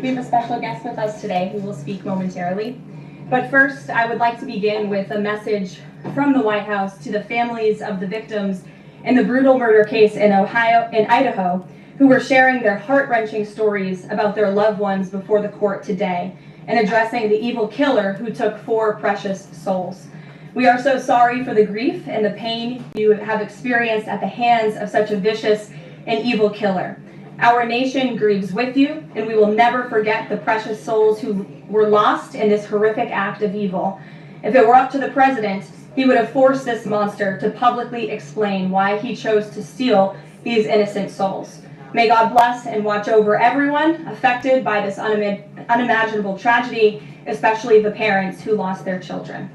We have a special guest with us today who will speak momentarily. But first, I would like to begin with a message from the White House to the families of the victims in the brutal murder case in Idaho, who were sharing their heart-wrenching stories about their loved ones before the court today and addressing the evil killer who took 4 precious souls. We are so sorry for the grief and the pain you have experienced at the hands of such a vicious and evil killer. Our nation grieves with you, and we will never forget the precious souls who were lost in this horrific act of evil. If it were up to the president, he would have forced this monster to publicly explain why he chose to steal these innocent souls. May God bless and watch over everyone affected by this unimaginable tragedy, especially the parents who lost their children.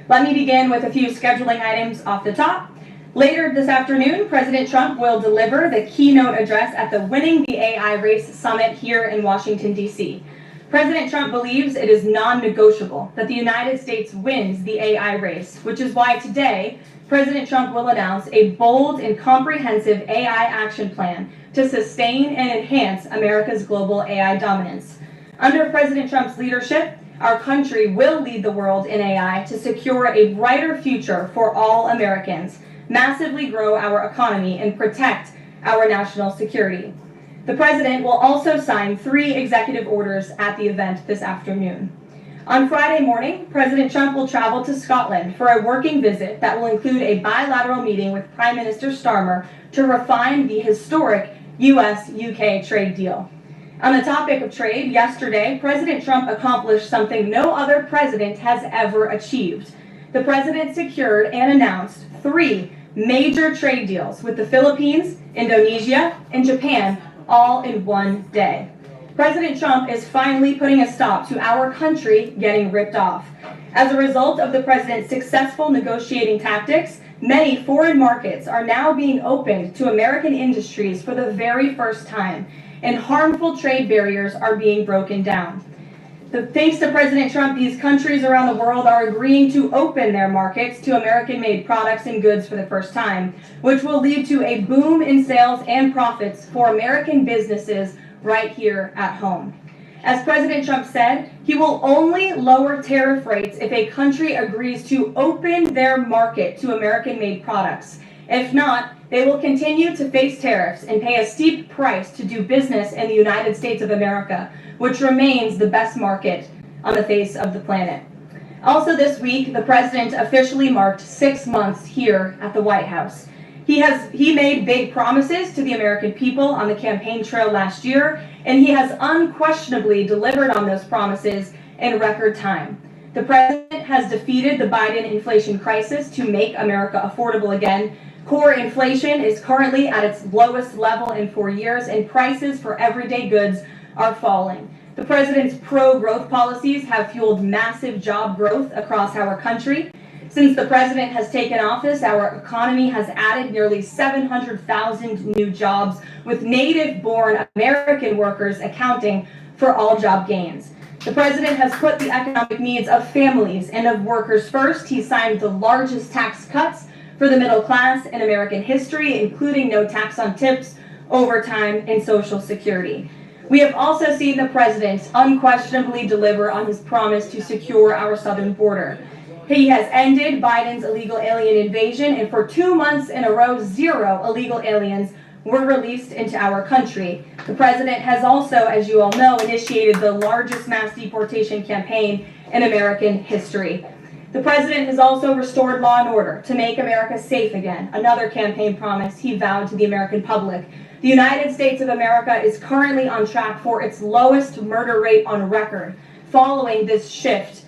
Let me begin with a few scheduling items off the top. Later this afternoon, President Trump will deliver the keynote address at the Winning the AI Race Summit here in Washington, D.C. President Trump believes it is non-negotiable that the United States wins the AI race, which is why today, President Trump will announce a bold and comprehensive AI action plan to sustain and enhance America's global AI dominance. Under President Trump's leadership, our country will lead the world in AI to secure a brighter future for all Americans, massively grow our economy, and protect our national security. The president will also sign 3 executive orders at the event this afternoon. On Friday morning, President Trump will travel to Scotland for a working visit that will include a bilateral meeting with Prime Minister Starmer to refine the historic US-UK trade deal. On the topic of trade, yesterday, President Trump accomplished something no other president has ever achieved. The president secured and announced 3 major trade deals with the Philippines, Indonesia, and Japan, all in one day. President Trump is finally putting a stop to our country getting ripped off. As a result of the president's successful negotiating tactics, many foreign markets are now being opened to American industries for the very first time, and harmful trade barriers are being broken down. Thanks to President Trump, these countries around the world are agreeing to open their markets to American-made products and goods for the first time, which will lead to a boom in sales and profits for American businesses right here at home. As President Trump said, he will only lower tariff rates if a country agrees to open their market to American-made products. If not, they will continue to face tariffs and pay a steep price to do business in the United States of America, which remains the best market on the face of the planet. Also this week, the president officially marked 6 months here at the White House. He made big promises to the American people on the campaign trail last year, and he has unquestionably delivered on those promises in record time. The president has defeated the Biden inflation crisis to make America affordable again. Core inflation is currently at its lowest level in 4 years, and prices for everyday goods are falling. The president's pro-growth policies have fueled massive job growth across our country. Since the president has taken office, our economy has added nearly 700,000 new jobs, with native-born American workers accounting for all job gains. The president has put the economic needs of families and of workers first. He signed the largest tax cuts for the middle class in American history, including no tax on tips, overtime, and Social Security. We have also seen the president unquestionably deliver on his promise to secure our southern border. He has ended Biden's illegal alien invasion, and for 2 months in a row, 0 illegal aliens were released into our country. The president has also, as you all know, initiated the largest mass deportation campaign in American history. The president has also restored law and order to make America safe again, another campaign promise he vowed to the American public. The United States of America is currently on track for its lowest murder rate on record, following this shift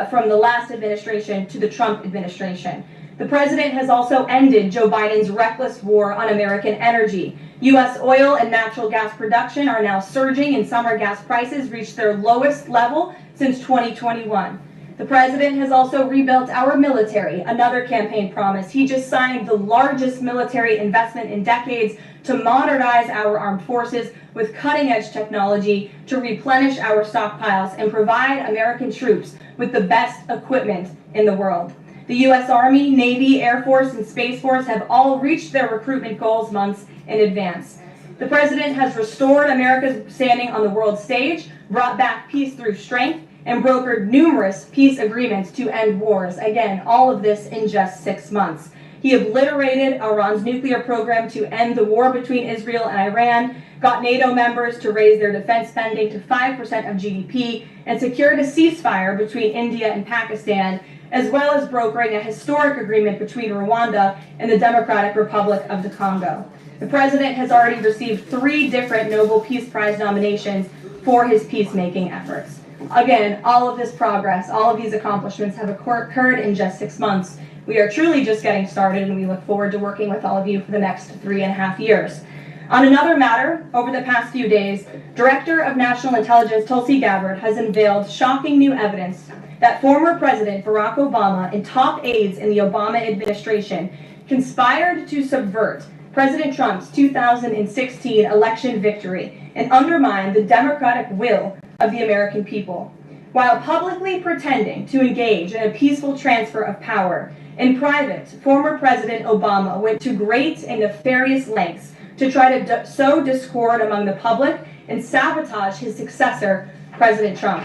from the last administration to the Trump administration. The president has also ended Joe Biden's reckless war on American energy. U.S. oil and natural gas production are now surging, and summer gas prices reached their lowest level since 2021. The president has also rebuilt our military, another campaign promise. He just signed the largest military investment in decades to modernize our armed forces with cutting-edge technology to replenish our stockpiles and provide American troops with the best equipment in the world. The U.S. Army, Navy, Air Force, and Space Force have all reached their recruitment goals months in advance. The president has restored America's standing on the world stage, brought back peace through strength, and brokered numerous peace agreements to end wars. Again, all of this in just 6 months. He obliterated Iran's nuclear program to end the war between Israel and Iran, got NATO members to raise their defense spending to 5% of GDP, and secured a ceasefire between India and Pakistan, as well as brokering a historic agreement between Rwanda and the Democratic Republic of the Congo. The president has already received 3 different Nobel Peace Prize nominations for his peacemaking efforts. Again, all of this progress, all of these accomplishments have occurred in just 6 months. We are truly just getting started, and we look forward to working with all of you for the next 3.5 years. On another matter, over the past few days, Director of National Intelligence Tulsi Gabbard has unveiled shocking new evidence that former President Barack Obama and top aides in the Obama administration conspired to subvert President Trump's 2016 election victory and undermine the democratic will of the American people. While publicly pretending to engage in a peaceful transfer of power, in private, former President Obama went to great and nefarious lengths to try to sow discord among the public and sabotage his successor, President Trump.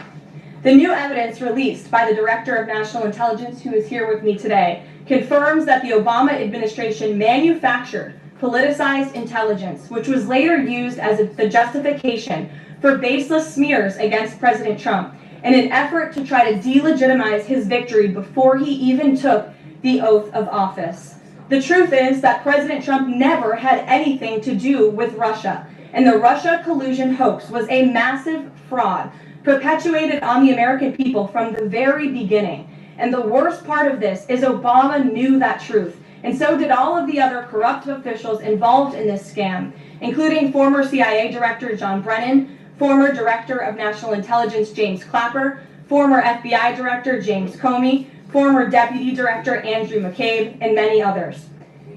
The new evidence released by the Director of National Intelligence, who is here with me today, confirms that the Obama administration manufactured politicized intelligence, which was later used as the justification for baseless smears against President Trump in an effort to try to delegitimize his victory before he even took the oath of office. The truth is that President Trump never had anything to do with Russia, and the Russia collusion hoax was a massive fraud perpetuated on the American people from the very beginning. And the worst part of this is Obama knew that truth, and so did all of the other corrupt officials involved in this scam, including former CIA Director John Brennan, former Director of National Intelligence James Clapper, former FBI Director James Comey, former Deputy Director Andrew McCabe, and many others.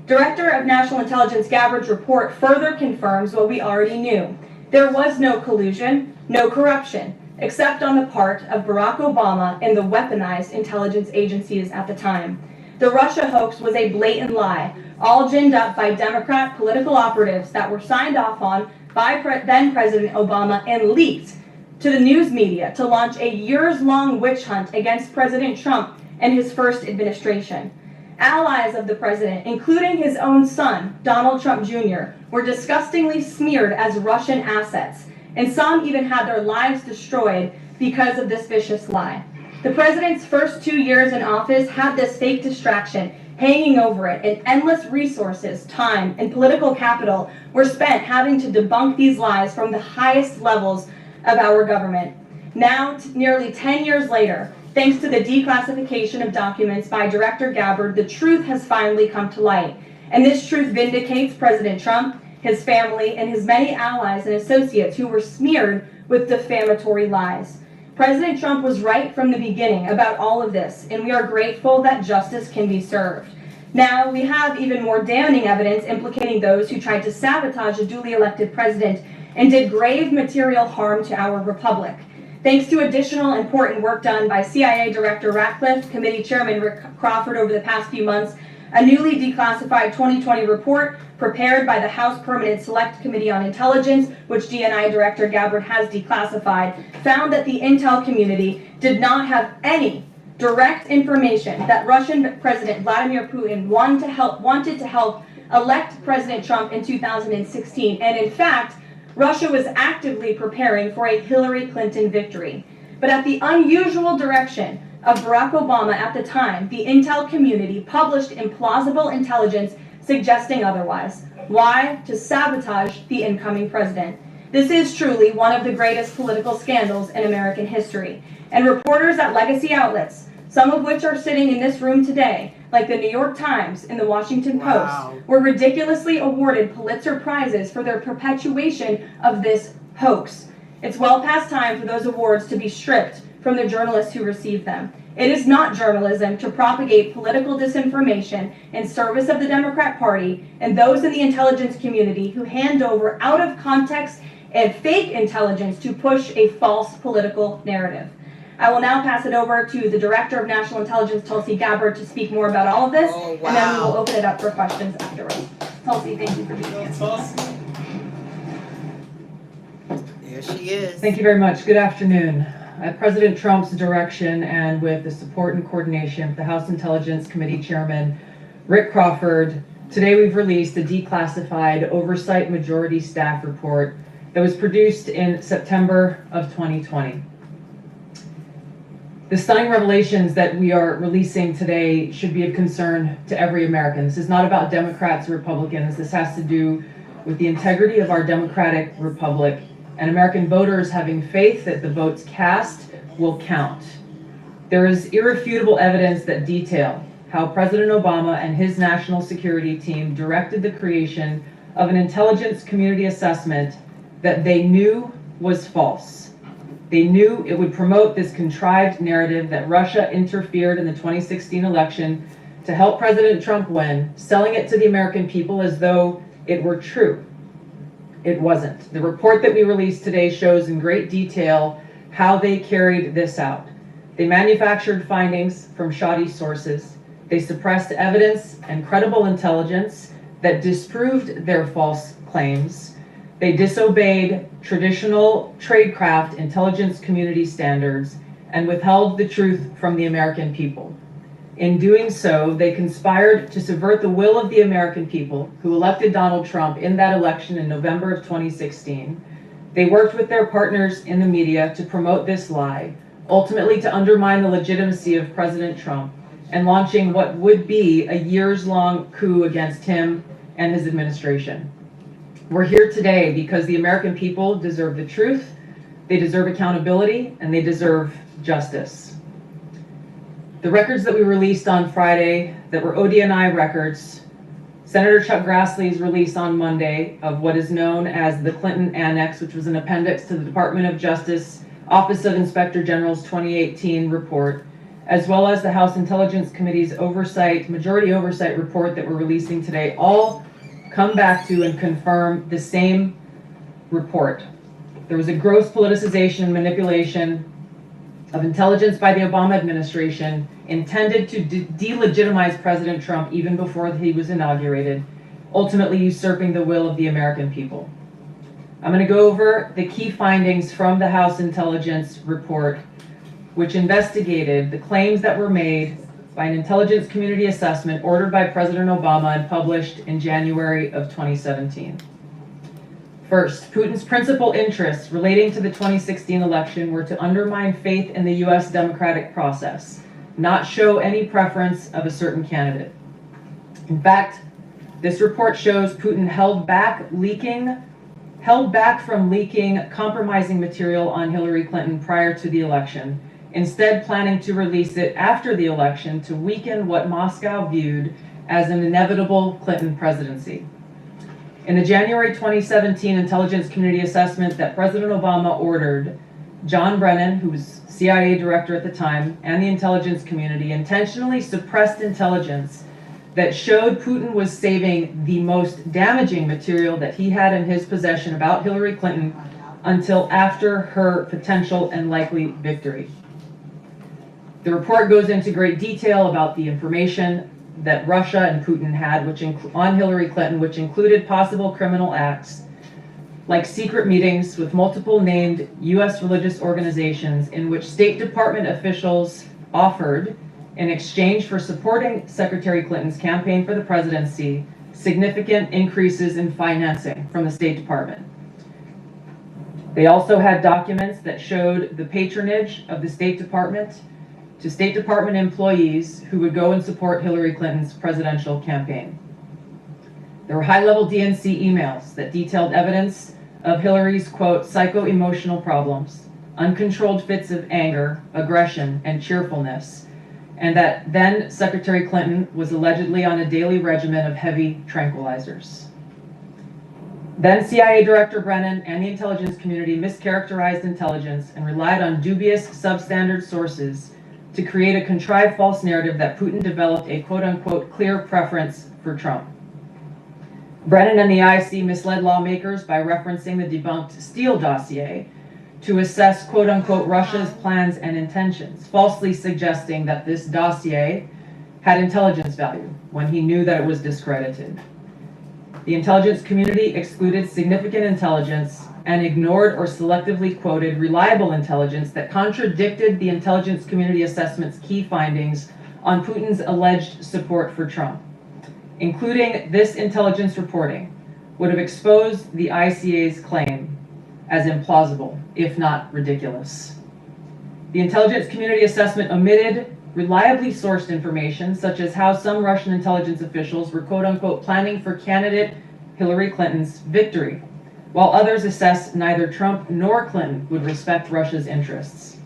Director of National Intelligence Gabbard's report further confirms what we already knew. There was no collusion, no corruption, except on the part of Barack Obama and the weaponized intelligence agencies at the time. The Russia hoax was a blatant lie, all ginned up by Democrat political operatives that were signed off on by then President Obama and leaked to the news media to launch a years-long witch hunt against President Trump and his first administration. Allies of the president, including his own son, Donald Trump Jr., were disgustingly smeared as Russian assets, and some even had their lives destroyed because of this vicious lie. The president's first 2 years in office had this fake distraction hanging over it, and endless resources, time, and political capital were spent having to debunk these lies from the highest levels of our government. Now, nearly 10 years later, thanks to the declassification of documents by Director Gabbard, the truth has finally come to light. And this truth vindicates President Trump, his family, and his many allies and associates who were smeared with defamatory lies. President Trump was right from the beginning about all of this, and we are grateful that justice can be served. Now, we have even more damning evidence implicating those who tried to sabotage a duly elected president and did grave material harm to our republic. Thanks to additional important work done by CIA Director Ratcliffe, Committee Chairman Rick Crawford over the past few months, a newly declassified 2020 report prepared by the House Permanent Select Committee on Intelligence, which DNI Director Gabbard has declassified, found that the intel community did not have any direct information that Russian President Vladimir Putin wanted to help elect President Trump in 2016. And in fact, Russia was actively preparing for a Hillary Clinton victory. But at the unusual direction of Barack Obama at the time, the intel community published implausible intelligence suggesting otherwise. Why? To sabotage the incoming president. This is truly one of the greatest political scandals in American history. And reporters at legacy outlets, some of which are sitting in this room today, like the New York Times and the Washington Post, were ridiculously awarded Pulitzer Prizes for their perpetuation of this hoax. It's well past time for those awards to be stripped from the journalists who received them. It is not journalism to propagate political disinformation in service of the Democrat Party and those in the intelligence community who hand over out of context and fake intelligence to push a false political narrative. I will now pass it over to the Director of National Intelligence, Tulsi Gabbard, to speak more about all of this, and then we will open it up for questions afterwards. Tulsi, thank you for being here. There she is. Thank you very much. Good afternoon. At President Trump's direction and with the support and coordination of the House Intelligence Committee Chairman Rick Crawford, today we've released a declassified Oversight Majority Staff Report that was produced in September of 2020. The stunning revelations that we are releasing today should be of concern to every American. This is not about Democrats or Republicans. This has to do with the integrity of our democratic republic and American voters having faith that the votes cast will count. There is irrefutable evidence that detail how President Obama and his national security team directed the creation of an intelligence community assessment that they knew was false. They knew it would promote this contrived narrative that Russia interfered in the 2016 election to help President Trump win, selling it to the American people as though it were true. It wasn't. The report that we released today shows in great detail how they carried this out. They manufactured findings from shoddy sources. They suppressed evidence and credible intelligence that disproved their false claims. They disobeyed traditional tradecraft intelligence community standards and withheld the truth from the American people. In doing so, they conspired to subvert the will of the American people who elected Donald Trump in that election in November of 2016. They worked with their partners in the media to promote this lie, ultimately to undermine the legitimacy of President Trump and launching what would be a years-long coup against him and his administration. We're here today because the American people deserve the truth, they deserve accountability, and they deserve justice. The records that we released on Friday that were ODNI records, Senator Chuck Grassley's release on Monday of what is known as the Clinton Annex, which was an appendix to the Department of Justice Office of Inspector General's 2018 report, as well as the House Intelligence Committee's majority oversight report that we're releasing today, all come back to and confirm the same report. There was a gross politicization and manipulation of intelligence by the Obama administration intended to delegitimize President Trump even before he was inaugurated, ultimately usurping the will of the American people. I'm going to go over the key findings from the House Intelligence Report, which investigated the claims that were made by an intelligence community assessment ordered by President Obama and published in January of 2017. First, Putin's principal interests relating to the 2016 election were to undermine faith in the U.S. democratic process, not show any preference of a certain candidate. In fact, this report shows Putin held back from leaking compromising material on Hillary Clinton prior to the election, instead planning to release it after the election to weaken what Moscow viewed as an inevitable Clinton presidency. In the January 2017 intelligence community assessment that President Obama ordered, John Brennan, who was CIA director at the time, and the intelligence community intentionally suppressed intelligence that showed Putin was saving the most damaging material that he had in his possession about Hillary Clinton until after her potential and likely victory. The report goes into great detail about the information that Russia and Putin had on Hillary Clinton, which included possible criminal acts like secret meetings with multiple named U.S. religious organizations in which State Department officials offered, in exchange for supporting Secretary Clinton's campaign for the They also had documents that showed the patronage of the State Department to State Department employees who would go and support Hillary Clinton's presidential campaign. There were high-level DNC emails that detailed evidence of Hillary's, quote, psycho-emotional problems, uncontrolled fits of anger, aggression, and cheerfulness, and that then Secretary Clinton was allegedly on a daily regimen of heavy tranquilizers. Then CIA Director Brennan and the intelligence community mischaracterized intelligence and relied on dubious substandard sources to create a contrived false narrative that Putin developed a quote-unquote clear preference for Trump. Brennan and the IC misled lawmakers by referencing the debunked Steele dossier to assess quote-unquote Russia's plans and intentions, falsely suggesting that this dossier had intelligence value when he knew that it was discredited. The intelligence community excluded significant intelligence and ignored or selectively quoted reliable intelligence that contradicted the intelligence community assessment's key findings on Putin's alleged support for Trump. Including this intelligence reporting would have exposed the ICA's claim as implausible, if not ridiculous. The intelligence community assessment omitted reliably sourced information, such as how some Russian intelligence officials were quote-unquote planning for candidate Hillary Clinton's victory, while others assessed neither Trump nor Clinton would respect Russia's interests.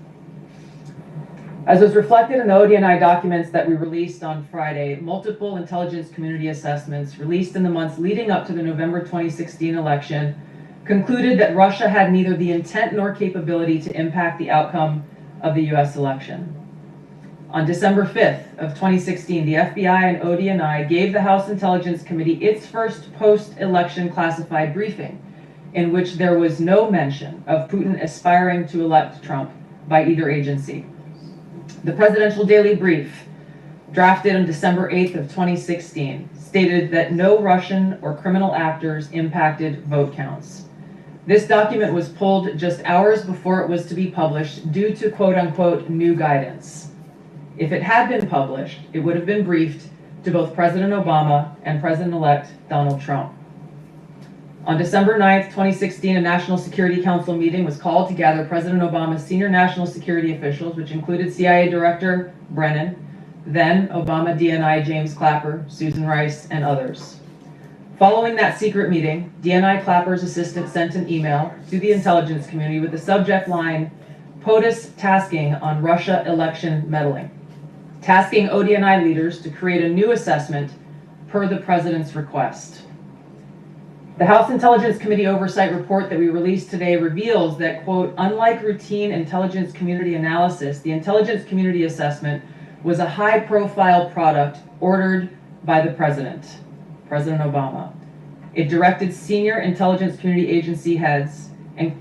As was reflected in the ODNI documents that we released on Friday, multiple intelligence community assessments released in the months leading up to the November 2016 election concluded that Russia had neither the intent nor capability to impact the outcome of the US election. On December 5th of 2016, the FBI and ODNI gave the House Intelligence Committee its first post-election classified briefing, in which there was no mention of Putin aspiring to elect Trump by either agency. The Presidential Daily Brief, drafted on December 8th of 2016, stated that no Russian or criminal actors impacted vote counts. This document was pulled just hours before it was to be published due to quote-unquote new guidance. If it had been published, it would have been briefed to both President Obama and President-elect Donald Trump. On December 9th, 2016, a National Security Council meeting was called to gather President Obama's senior national security officials, which included CIA Director Brennan, then Obama DNI James Clapper, Susan Rice, and others. Following that secret meeting, DNI Clapper's assistant sent an email to the intelligence community with the subject line, POTUS tasking on Russia election meddling, tasking ODNI leaders to create a new assessment per the president's request. The House Intelligence Committee Oversight Report that we released today reveals that, quote, unlike routine intelligence community analysis, the intelligence community assessment was a high-profile product ordered by the President Obama. It directed senior intelligence community agency heads and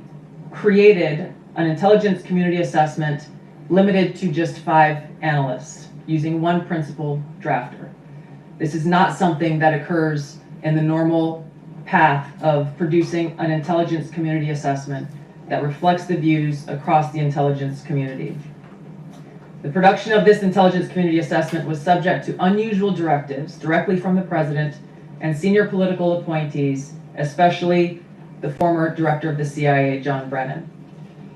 created an intelligence community assessment limited to just 5 analysts, using one principal drafter. This is not something that occurs in the normal path of producing an intelligence community assessment that reflects the views across the intelligence community. The production of this intelligence community assessment was subject to unusual directives directly from the president and senior political appointees, especially the former director of the CIA, John Brennan.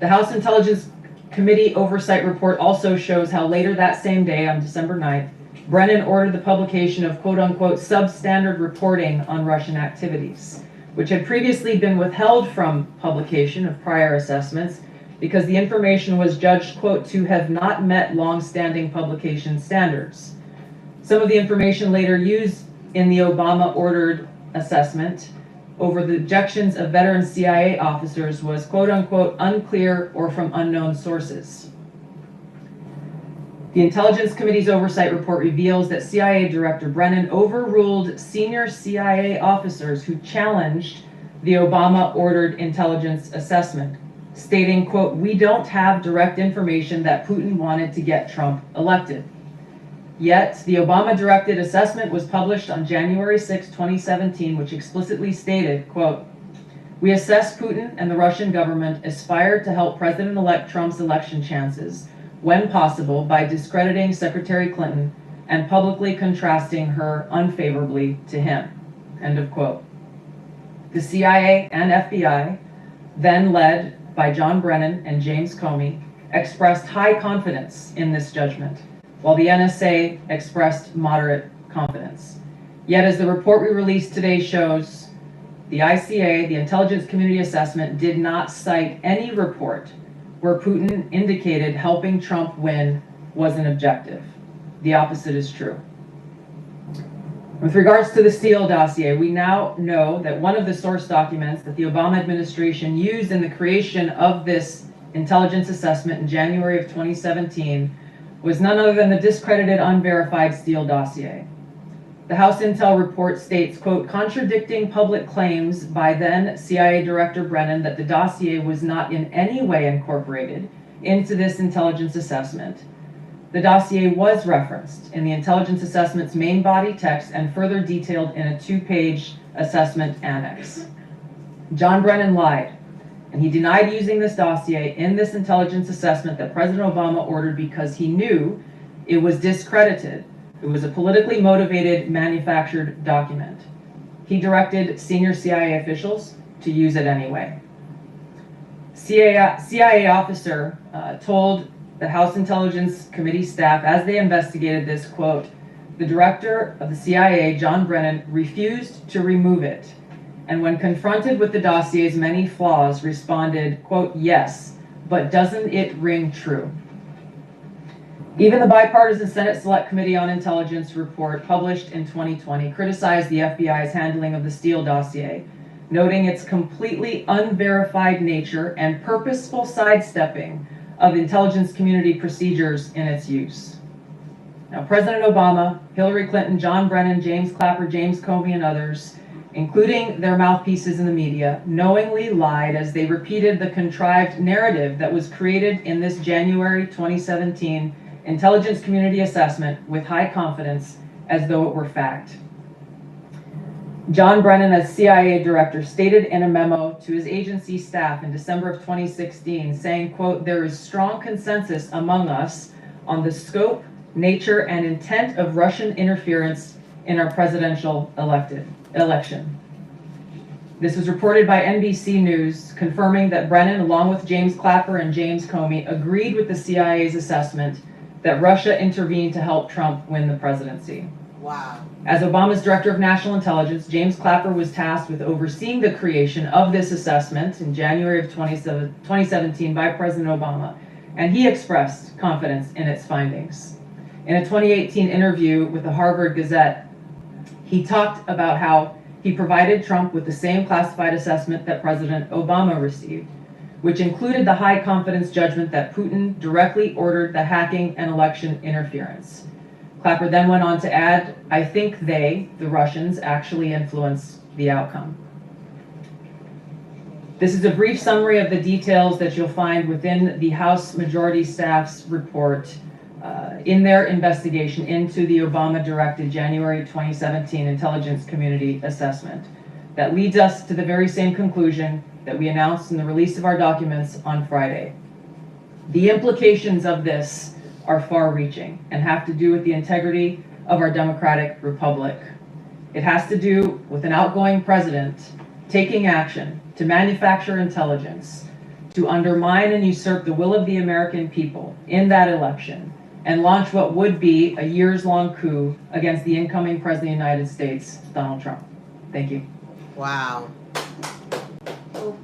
The House Intelligence Committee Oversight Report also shows how later that same day, on December 9th, Brennan ordered the publication of quote-unquote substandard reporting on Russian activities, which had previously been withheld from publication of prior assessments because the information was judged, quote, to have not met long-standing publication standards. Some of the information later used in the Obama-ordered assessment over the objections of veteran CIA officers was, quote-unquote, unclear or from unknown sources. The Intelligence Committee's Oversight Report reveals that CIA Director Brennan overruled senior CIA officers who challenged the Obama-ordered intelligence assessment, stating, quote, we don't have direct information that Putin wanted to get Trump elected. Yet, the Obama-directed assessment was published on January 6, 2017, which explicitly stated, quote, we assess Putin and the Russian government aspire to help President-elect Trump's election chances when possible by discrediting Secretary Clinton and publicly contrasting her unfavorably to him, end of quote. The CIA and FBI then led by John Brennan and James Comey expressed high confidence in this judgment, while the NSA expressed moderate confidence. Yet, as the report we released today shows, the ICA, the Intelligence Community Assessment, did not cite any report where Putin indicated helping Trump win was an objective. The opposite is true. With regards to the Steele dossier, we now know that one of the source documents that the Obama administration used in the creation of this intelligence assessment in January of 2017 was none other than the discredited, unverified Steele dossier. The House Intel report states, quote, contradicting public claims by then CIA Director Brennan that the dossier was not in any way incorporated into this intelligence assessment. The dossier was referenced in the intelligence assessment's main body text and further detailed in a 2-page assessment annex. John Brennan lied, and he denied using this dossier in this intelligence assessment that President Obama ordered because he knew it was discredited. It was a politically motivated, manufactured document. He directed senior CIA officials to use it anyway. CIA officer told the House Intelligence Committee staff as they investigated this, quote, the director of the CIA, John Brennan, refused to remove it, and when confronted with the dossier's many flaws, responded, quote, yes, but doesn't it ring true? Even the bipartisan Senate Select Committee on Intelligence report published in 2020 criticized the FBI's handling of the Steele dossier, noting its completely unverified nature and purposeful sidestepping of intelligence community procedures in its use. Now, President Obama, Hillary Clinton, John Brennan, James Clapper, James Comey, and others, including their mouthpieces in the media, knowingly lied as they repeated the contrived narrative that was created in this January 2017 intelligence community assessment with high confidence as though it were fact. John Brennan, as CIA director, stated in a memo to his agency staff in December of 2016, saying, quote, there is strong consensus among us on the scope, nature, and intent of Russian interference in our presidential election. This was reported by NBC News, confirming that Brennan, along with James Clapper and James Comey, agreed with the CIA's assessment that Russia intervened to help Trump win the presidency. Wow. As Obama's Director of National Intelligence, James Clapper was tasked with overseeing the creation of this assessment in January of 2017 by President Obama, and he expressed confidence in its findings. In a 2018 interview with the Harvard Gazette, he talked about how he provided Trump with the same classified assessment that President Obama received, which included the high confidence judgment that Putin directly ordered the hacking and election interference. Clapper then went on to add, I think they, the Russians, actually influenced the outcome. This is a brief summary of the details that you'll find within the House Majority Staff's report in their investigation into the Obama-directed January 2017 Intelligence Community Assessment. That leads us to the very same conclusion that we announced in the release of our documents on Friday. The implications of this are far-reaching and have to do with the integrity of our democratic republic. It has to do with an outgoing president taking action to manufacture intelligence, to undermine and usurp the will of the American people in that election, and launch what would be a years-long coup against the incoming President of the United States, Donald Trump. Thank you. Wow. Well,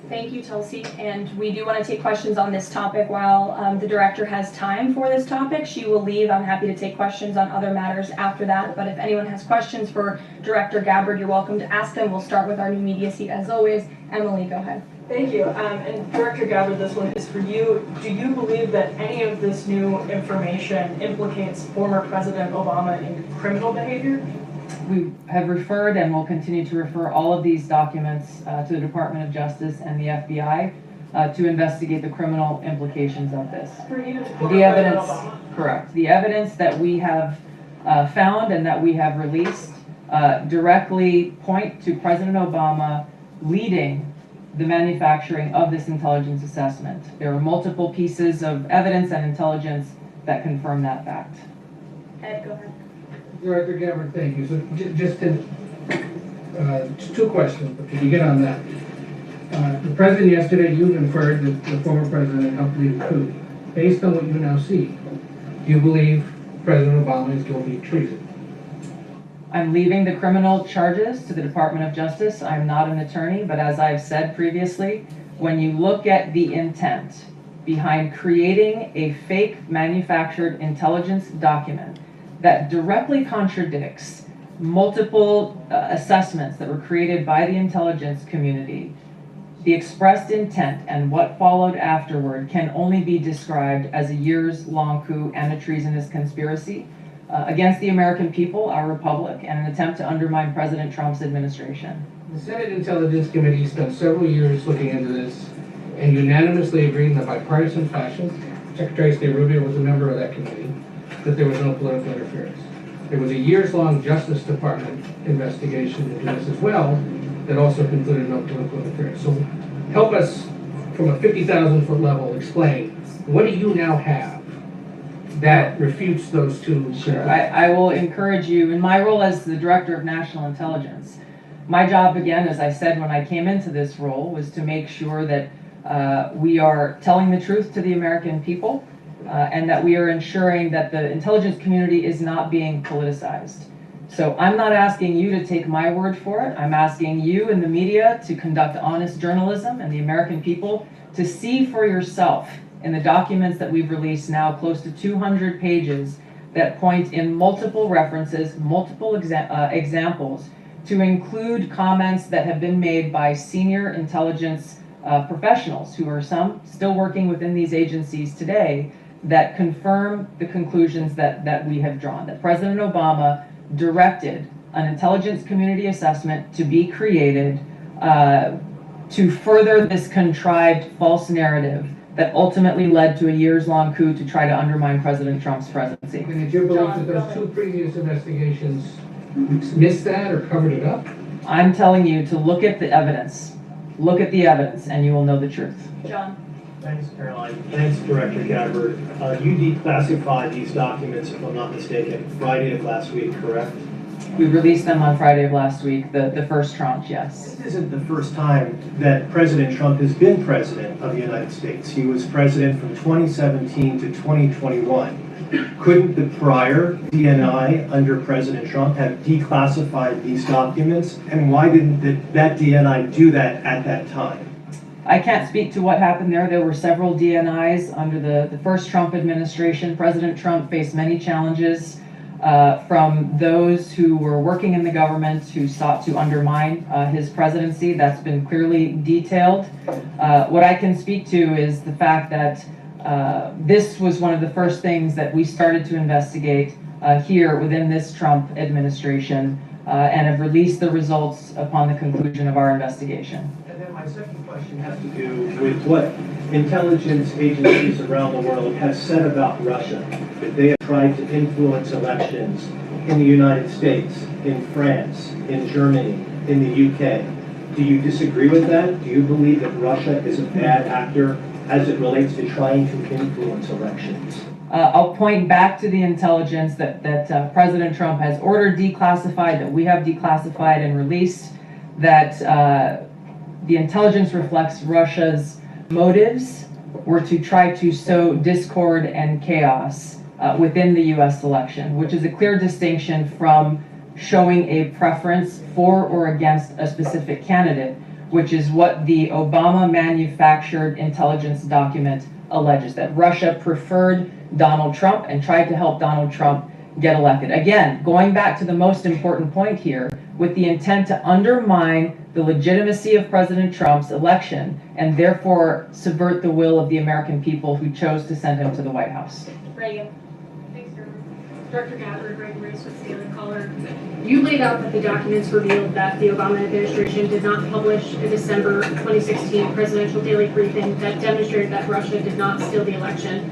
thank you, Tulsi. And we do want to take questions on this topic while the director has time for this topic. She will leave. I'm happy to take questions on other matters after that. But if anyone has questions for Director Gabbard, you're welcome to ask them. We'll start with our new media seat as always. Emily, go ahead. Thank you. And Director Gabbard, this one is for you. Do you believe that any of this new information implicates former President Obama in criminal behavior? We have referred and will continue to refer all of these documents to the Department of Justice and the FBI to investigate the criminal implications of this. For even The former evidence, President Obama? correct. The evidence that we have found and that we have released directly point to President Obama leading the manufacturing of this intelligence assessment. There are multiple pieces of evidence and intelligence that confirm that fact. Ed, go ahead. Director Gabbard, thank you. So just to, two questions, but to begin on that. The president yesterday, you inferred that the former president helped lead a coup. Based on what you now see, do you believe President Obama is guilty of treason? I'm leaving the criminal charges to the Department of Justice. I'm not an attorney, but as I've said previously, when you look at the intent behind creating a fake manufactured intelligence document that directly contradicts multiple assessments that were created by the intelligence community, the expressed intent and what followed afterward can only be described as a years-long coup and a treasonous conspiracy against the American people, our republic, and an attempt to undermine President Trump's administration. The Senate Intelligence Committee spent several years looking into this and unanimously agreed in a bipartisan fashion, Secretary of State Rubio was a member of that committee, that there was no political interference. There was a years-long Justice Department investigation into this as well that also concluded no political interference. So help us, from a 50,000-foot level, explain, what do you now have that refutes those two? Sure. I will encourage you, in my role as the Director of National Intelligence, my job, again, as I said when I came into this role, was to make sure that we are telling the truth to the American people and that we are ensuring that the intelligence community is not being politicized. So I'm not asking you to take my word for it. I'm asking you and the media to conduct honest journalism and the American people to see for yourself in the documents that we've released now, close to 200 pages, that point in multiple references, multiple examples, to include comments that have been made by senior intelligence professionals who are some still working within these agencies today that confirm the conclusions that we have drawn, that President Obama directed an intelligence community assessment to be created to further this contrived false narrative that ultimately led to a years-long coup to try to undermine President Trump's presidency. And did you believe that those two previous investigations missed that or covered it up? I'm telling you to look at the evidence. Look at the evidence and you will know the truth. John. Thanks, Karoline. Thanks, Director Gabbard. You declassified these documents, if I'm not mistaken, Friday of last week, correct? We released them on Friday of last week, the first tranche, yes. This isn't the first time that President Trump has been president of the United States. He was president from 2017 to 2021. Couldn't the prior DNI under President Trump have declassified these documents? And why didn't that DNI do that at that time? I can't speak to what happened there. There were several DNIs under the first Trump administration. President Trump faced many challenges from those who were working in the government who sought to undermine his presidency. That's been clearly detailed. What I can speak to is the fact that this was one of the first things that we started to investigate here within this Trump administration and have released the results upon the conclusion of our investigation. And then my second question has to do with what intelligence agencies around the world have said about Russia, that they have tried to influence elections in the United States, in France, in Germany, in the UK. Do you disagree with that? Do you believe that Russia is a bad actor as it relates to trying to influence elections? I'll point back to the intelligence that President Trump has ordered declassified, that we have declassified and released, that the intelligence reflects Russia's motives were to try to sow discord and chaos within the U.S. election, which is a clear distinction from showing a preference for or against a specific candidate, which is what the Obama manufactured intelligence document alleges, that Russia preferred Donald Trump and tried to help Donald Trump get elected. Again, going back to the most important point here, with the intent to undermine the legitimacy of President Trump's election and therefore subvert the will of the American people who chose to send him to the White House. Reagan. Thanks, Director Gabbard, Greg Race with Daily Caller. You laid out that the documents revealed that the Obama administration did not publish a December 2016 presidential daily briefing that demonstrated that Russia did not steal the election.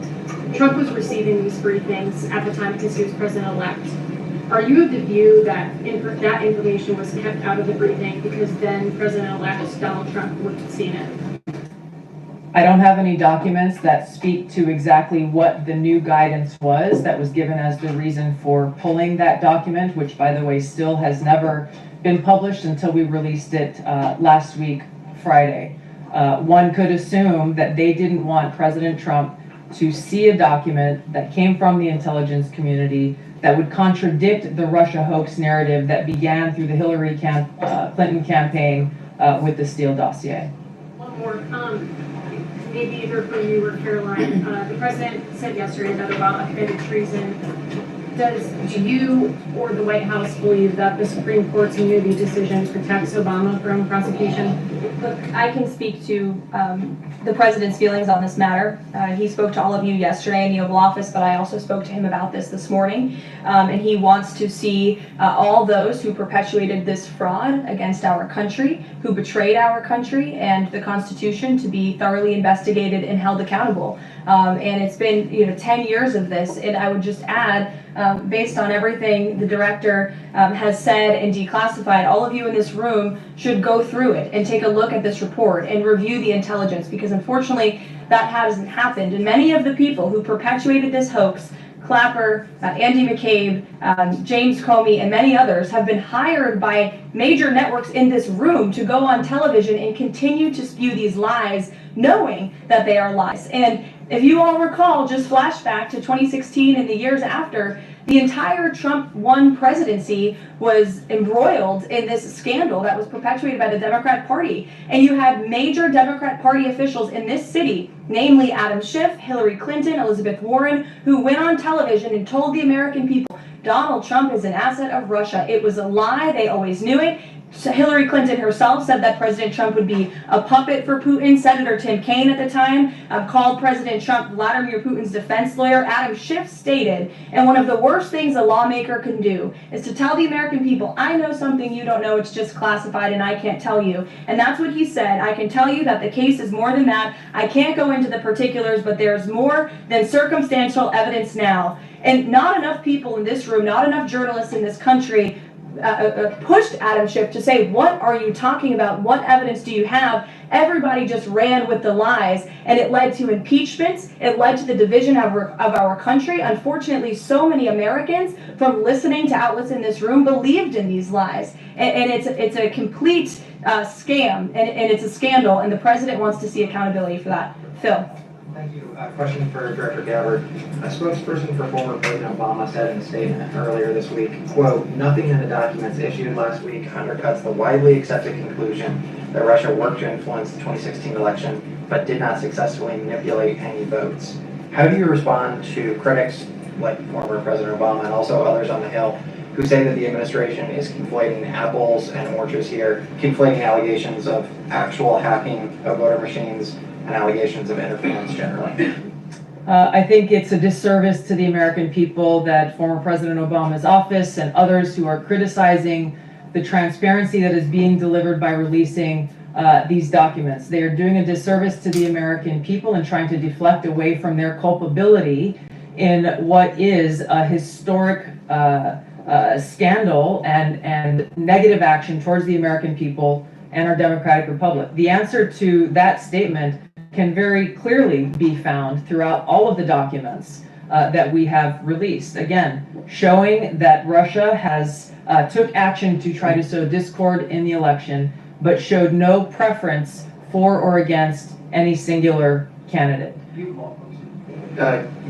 Trump was receiving these briefings at the time because he was president-elect. Are you of the view that that information was kept out of the briefing because then President-elect Donald Trump would have seen it? I don't have any documents that speak to exactly what the new guidance was that was given as the reason for pulling that document, which, by the way, still has never been published until we released it last week, Friday. one could assume that they didn't want President Trump to see a document that came from the intelligence community that would contradict the Russia hoax narrative that began through the Hillary Clinton campaign with the Steele dossier. One more, maybe either for you or Caroline. The president said yesterday that Obama committed treason. Do you or the White House believe that the Supreme Court's immunity decision protects Obama from prosecution? Look, I can speak to the president's feelings on this matter. He spoke to all of you yesterday in the Oval Office, but I also spoke to him about this morning. And he wants to see all those who perpetuated this fraud against our country, who betrayed our country and the Constitution, to be thoroughly investigated and held accountable. And it's been 10 years of this. And I would just add, based on everything the director has said and declassified, all of you in this room should go through it and take a look at this report and review the intelligence, because unfortunately that hasn't happened. And many of the people who perpetuated this hoax, Clapper, Andy McCabe, James Comey, and many others, have been hired by major networks in this room to go on television and continue to spew these lies, knowing that they are lies. And if you all recall, just flashback to 2016 and the years after, the entire Trump 1 presidency was embroiled in this scandal that was perpetuated by the Democrat Party. And you had major Democrat Party officials in this city, namely Adam Schiff, Hillary Clinton, Elizabeth Warren, who went on television and told the American people Donald Trump is an asset of Russia. It was a lie. They always knew it. Hillary Clinton herself said that President Trump would be a puppet for Putin. Senator Tim Kaine at the time called President Trump Vladimir Putin's defense lawyer. Adam Schiff stated, and one of the worst things a lawmaker can do is to tell the American people, I know something you don't know, it's just classified and I can't tell you. And that's what he said. I can tell you that the case is more than that. I can't go into the particulars, but there's more than circumstantial evidence now. And not enough people in this room, not enough journalists in this country pushed Adam Schiff to say, what are you talking about? What evidence do you have? Everybody just ran with the lies, and it led to impeachments. It led to the division of our country. Unfortunately, so many Americans, from listening to outlets in this room, believed in these lies. And it's a complete scam, and it's a scandal, and the president wants to see accountability for that. Phil. Thank you. Question for Director Gabbard. A spokesperson for former President Obama said in a statement earlier this week, quote, nothing in the documents issued last week undercuts the widely accepted conclusion that Russia worked to influence the 2016 election, but did not successfully manipulate any votes. How do you respond to critics like former President Obama and also others on the Hill who say that the administration is conflating apples and oranges here, conflating allegations of actual hacking of voter machines and allegations of interference generally? I think it's a disservice to the American people that former President Obama's office and others who are criticizing the transparency that is being delivered by releasing these documents. They are doing a disservice to the American people and trying to deflect away from their culpability in what is a historic scandal and negative action towards the American people and our democratic republic. The answer to that statement can very clearly be found throughout all of the documents that we have released. Again, showing that Russia has took action to try to sow discord in the election, but showed no preference for or against any singular candidate.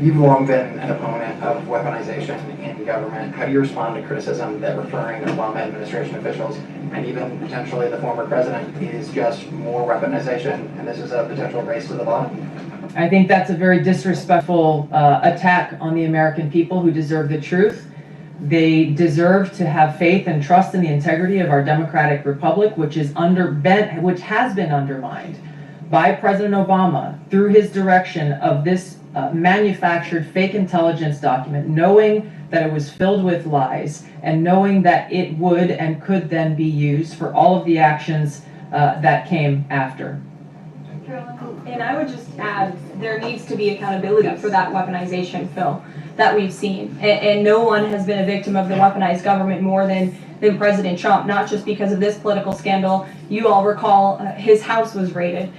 You've long been an opponent of weaponization in government. How do you respond to criticism that referring to Obama administration officials and even potentially the former president is just more weaponization and this is a potential race to the bottom? I think that's a very disrespectful attack on the American people who deserve the truth. They deserve to have faith and trust in the integrity of our democratic republic, which has been undermined by President Obama through his direction of this manufactured fake intelligence document, knowing that it was filled with lies and knowing that it would and could then be used for all of the actions that came after. And I would just add, there needs to be accountability for that weaponization, Phil, that we've seen. And no one has been a victim of the weaponized government more than President Trump, not just because of this political scandal. You all recall his house was raided.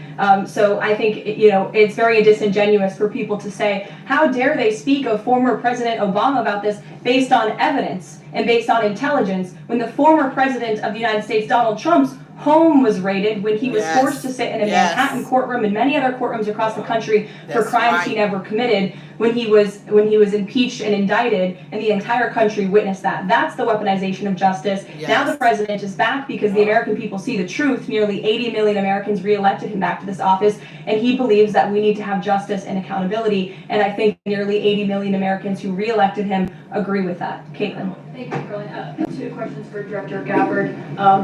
So I think, it's very disingenuous for people to say, how dare they speak of former President Obama about this based on evidence and based on intelligence, when the former president of the United States, Donald Trump's home was raided, when he was Yes. forced to sit in a Yes. Manhattan courtroom and many other courtrooms across the country for That's crimes right. he never committed, when he was impeached and indicted, and the entire country witnessed that. That's the weaponization of justice. Yes. Now the president is back because the American people see the truth. Nearly 80 million Americans reelected him back to this office, and he believes that we need to have justice and accountability. And I think nearly 80 million Americans who reelected him agree with that. Caitlin. Thank you, Karoline. Two questions for Director Gabbard,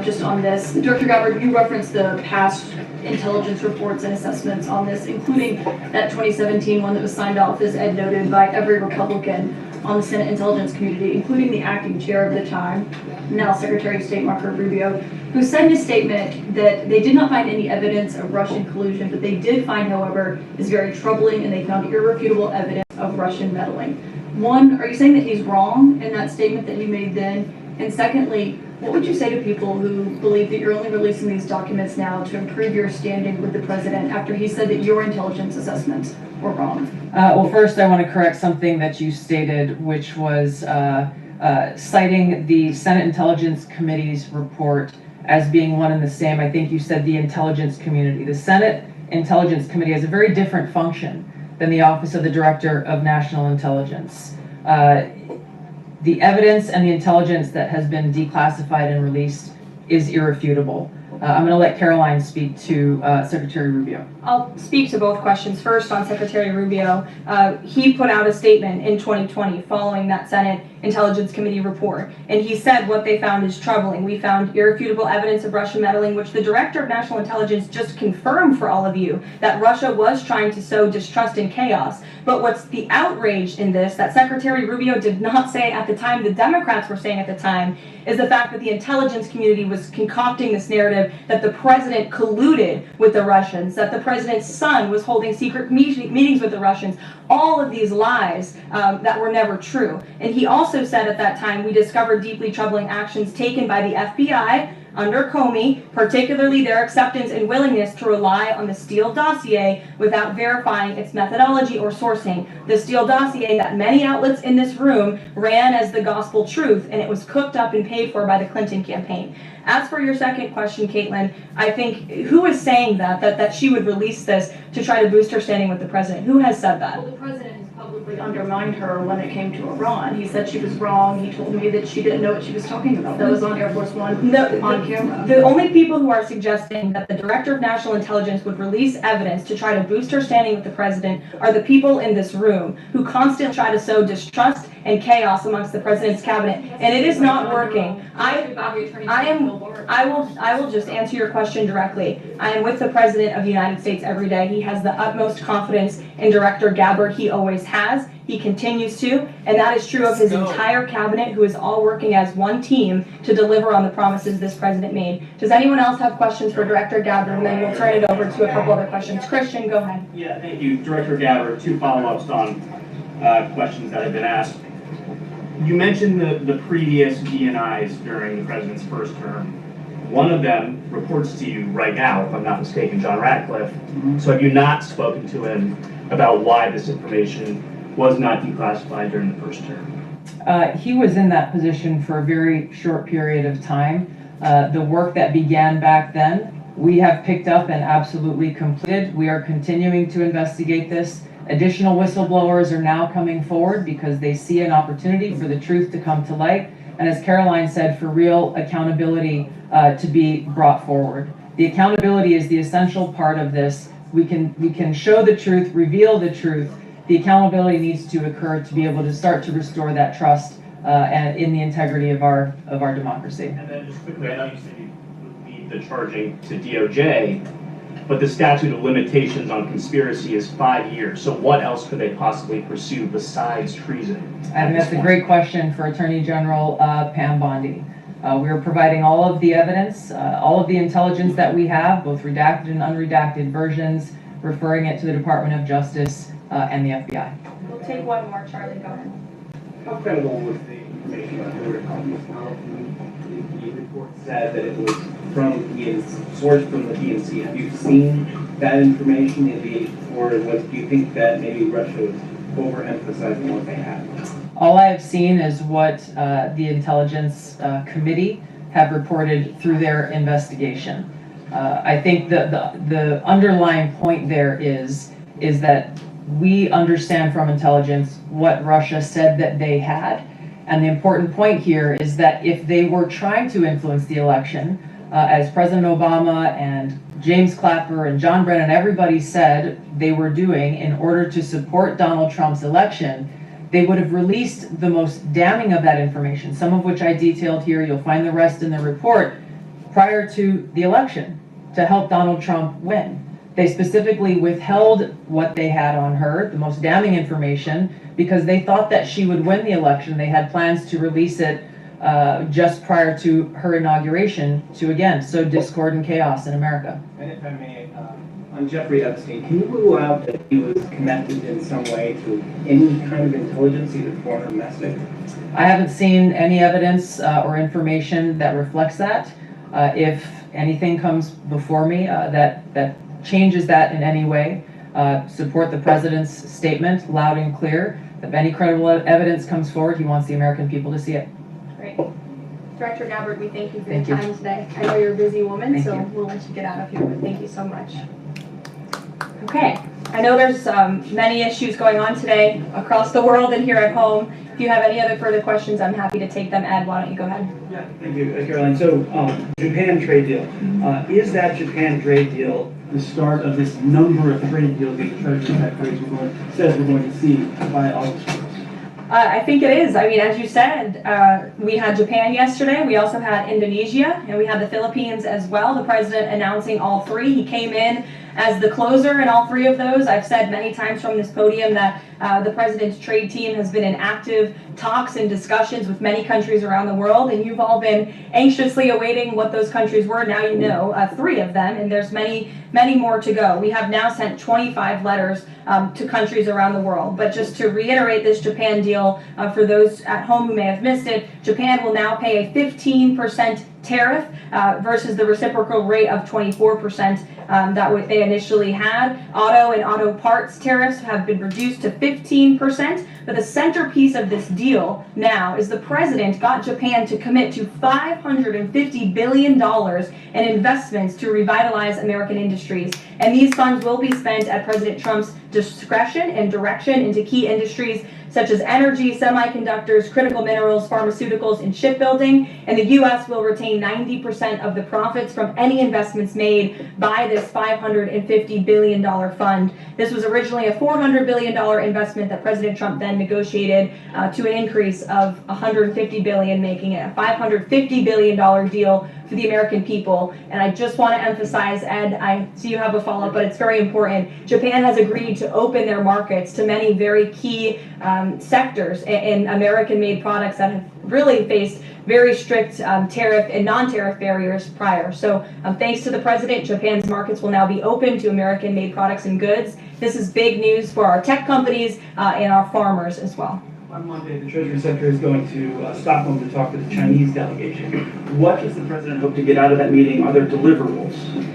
just on this. Director Gabbard, you referenced the past intelligence reports and assessments on this, including that 2017 one that was signed off, as Ed noted, by every Republican on the Senate Intelligence Community, including the acting chair of the time, now Secretary of State Marco Rubio, who said in a statement that they did not find any evidence of Russian collusion, but they did find, however, is very troubling, and they found irrefutable evidence of Russian meddling. One, are you saying that he's wrong in that statement that you made then? And secondly, what would you say to people who believe that you're only releasing these documents now to improve your standing with the president after he said that your intelligence assessments were wrong? Well, first I want to correct something that you stated, which was citing the Senate Intelligence Committee's report as being one and the same. I think you said the intelligence community. The Senate Intelligence Committee has a very different function than the Office of the Director of National Intelligence. The evidence and the intelligence that has been declassified and released is irrefutable. I'm going to let Karoline speak to Secretary Rubio. I'll speak to both questions. First, on Secretary Rubio, he put out a statement in 2020 following that Senate Intelligence Committee report, and he said what they found is troubling. We found irrefutable evidence of Russian meddling, which the Director of National Intelligence just confirmed for all of you, that Russia was trying to sow distrust and chaos. But what's the outrage in this, that Secretary Rubio did not say at the time, the Democrats were saying at the time, is the fact that the intelligence community was concocting this narrative that the president colluded with the Russians, that the president's son was holding secret meetings with the Russians, all of these lies that were never true. And he also said at that time, we discovered deeply troubling actions taken by the FBI under Comey, particularly their acceptance and willingness to rely on the Steele dossier without verifying its methodology or sourcing. The Steele dossier that many outlets in this room ran as the gospel truth, and it was cooked up and paid for by the Clinton campaign. As for your second question, Caitlin, I think, who is saying that she would release this to try to boost her standing with the president? Who has said that? Well, the president has publicly undermined her when it came to Iran. He said she was wrong. He told me that she didn't know what she was talking about. That was on Air Force One on camera. The only people who are suggesting that the Director of National Intelligence would release evidence to try to boost her standing with the president are the people in this room who constantly try to sow distrust and chaos amongst the president's cabinet, and it is not working. I will just answer your question directly. I am with the President of the United States every day. He has the utmost confidence in Director Gabbard. He always has. He continues to, and that is true of his entire cabinet, who is all working as one team to deliver on the promises this president made. Does anyone else have questions for Director Gabbard? And then we'll turn it over to a couple other questions. Christian, go ahead. Yeah, thank you, Director Gabbard. Two follow-ups on questions that have been asked. You mentioned the previous DNIs during the president's first term. One of them reports to you right now, if I'm not mistaken, John Ratcliffe. So have you not spoken to him about why this information was not declassified during the first term? He was in that position for a very short period of time. The work that began back then, we have picked up and absolutely completed. We are continuing to investigate this. Additional whistleblowers are now coming forward because they see an opportunity for the truth to come to light. And as Karoline said, for real accountability to be brought forward. The accountability is the essential part of this. We can show the truth, reveal the truth. The accountability needs to occur to be able to start to restore that trust and in the integrity of our democracy. And then just quickly, I know you said you would lead the charging to DOJ, but the statute of limitations on conspiracy is 5 years. So what else could they possibly pursue besides treason? And that's a great question for Attorney General Pam Bondi. We are providing all of the evidence, all of the intelligence that we have, both redacted and unredacted versions, referring it to the Department of Justice and the FBI. We'll take one more. Charlie, go ahead. How credible was the information about the copies? The report said that it was from sourced from the DNC. Have you seen that information in the, or do you think that maybe Russia was overemphasizing what they had? All I have seen is what the Intelligence Committee have reported through their investigation. I think the underlying point there is that we understand from intelligence what Russia said that they had. And the important point here is that if they were trying to influence the election, as President Obama and James Clapper and John Brennan, everybody said they were doing in order to support Donald Trump's election, they would have released the most damning of that information, some of which I detailed here. You'll find the rest in the report, prior to the election to help Donald Trump win. They specifically withheld what they had on her, the most damning information, because they thought that she would win the election. They had plans to release it just prior to her inauguration to, again, sow discord and chaos in America. And if I may, on Jeffrey Epstein, can you rule out that he was connected in some way to any kind of intelligence, either foreign or domestic? I haven't seen any evidence or information that reflects that. If anything comes before me that changes that in any way, support the president's statement loud and clear. If any credible evidence comes forward, he wants the American people to see it. Great. Director Gabbard, we thank you for your time today. I know you're a busy woman, so we'll let you get out of here, but thank you so much. Okay, I know there's many issues going on today across the world and here at home. If you have any other further questions, I'm happy to take them. Ed, why don't you go ahead? Yeah, thank you, Caroline. So, Japan trade deal. Is that Japan trade deal the start of this number of trade deals that the Treasury Secretary says we're going to see by August 1st? I think it is. I mean, as you said, we had Japan yesterday. We also had Indonesia, and we had the Philippines as well. The president announcing all three. He came in as the closer in all three of those. I've said many times from this podium that the president's trade team has been in active talks and discussions with many countries around the world, and you've all been anxiously awaiting what those countries were. Now you know three of them, and there's many more to go. We have now sent 25 letters to countries around the world. But just to reiterate this Japan deal, for those at home who may have missed it, Japan will now pay a 15% tariff versus the reciprocal rate of 24% that they initially had. Auto and auto parts tariffs have been reduced to 15%, but the centerpiece of this deal now is the president got Japan to commit to $550 billion in investments to revitalize American industries. And these funds will be spent at President Trump's discretion and direction into key industries such as energy, semiconductors, critical minerals, pharmaceuticals, and shipbuilding. And the U.S. will retain 90% of the profits from any investments made by this $550 billion fund. This was originally a $400 billion investment that President Trump then negotiated to an increase of $150 billion, making it a $550 billion deal for the American people. And I just want to emphasize, Ed, I see you have a follow-up, but it's very important. Japan has agreed to open their markets to many very key sectors in American-made products that have really faced very strict tariff and non-tariff barriers prior. So thanks to the president, Japan's markets will now be open to American-made products and goods. This is big news for our tech companies and our farmers as well. On Monday, the Treasury Secretary is going to Stockholm to talk to the Chinese delegation. What does the president hope to get out of that meeting? Are there deliverables?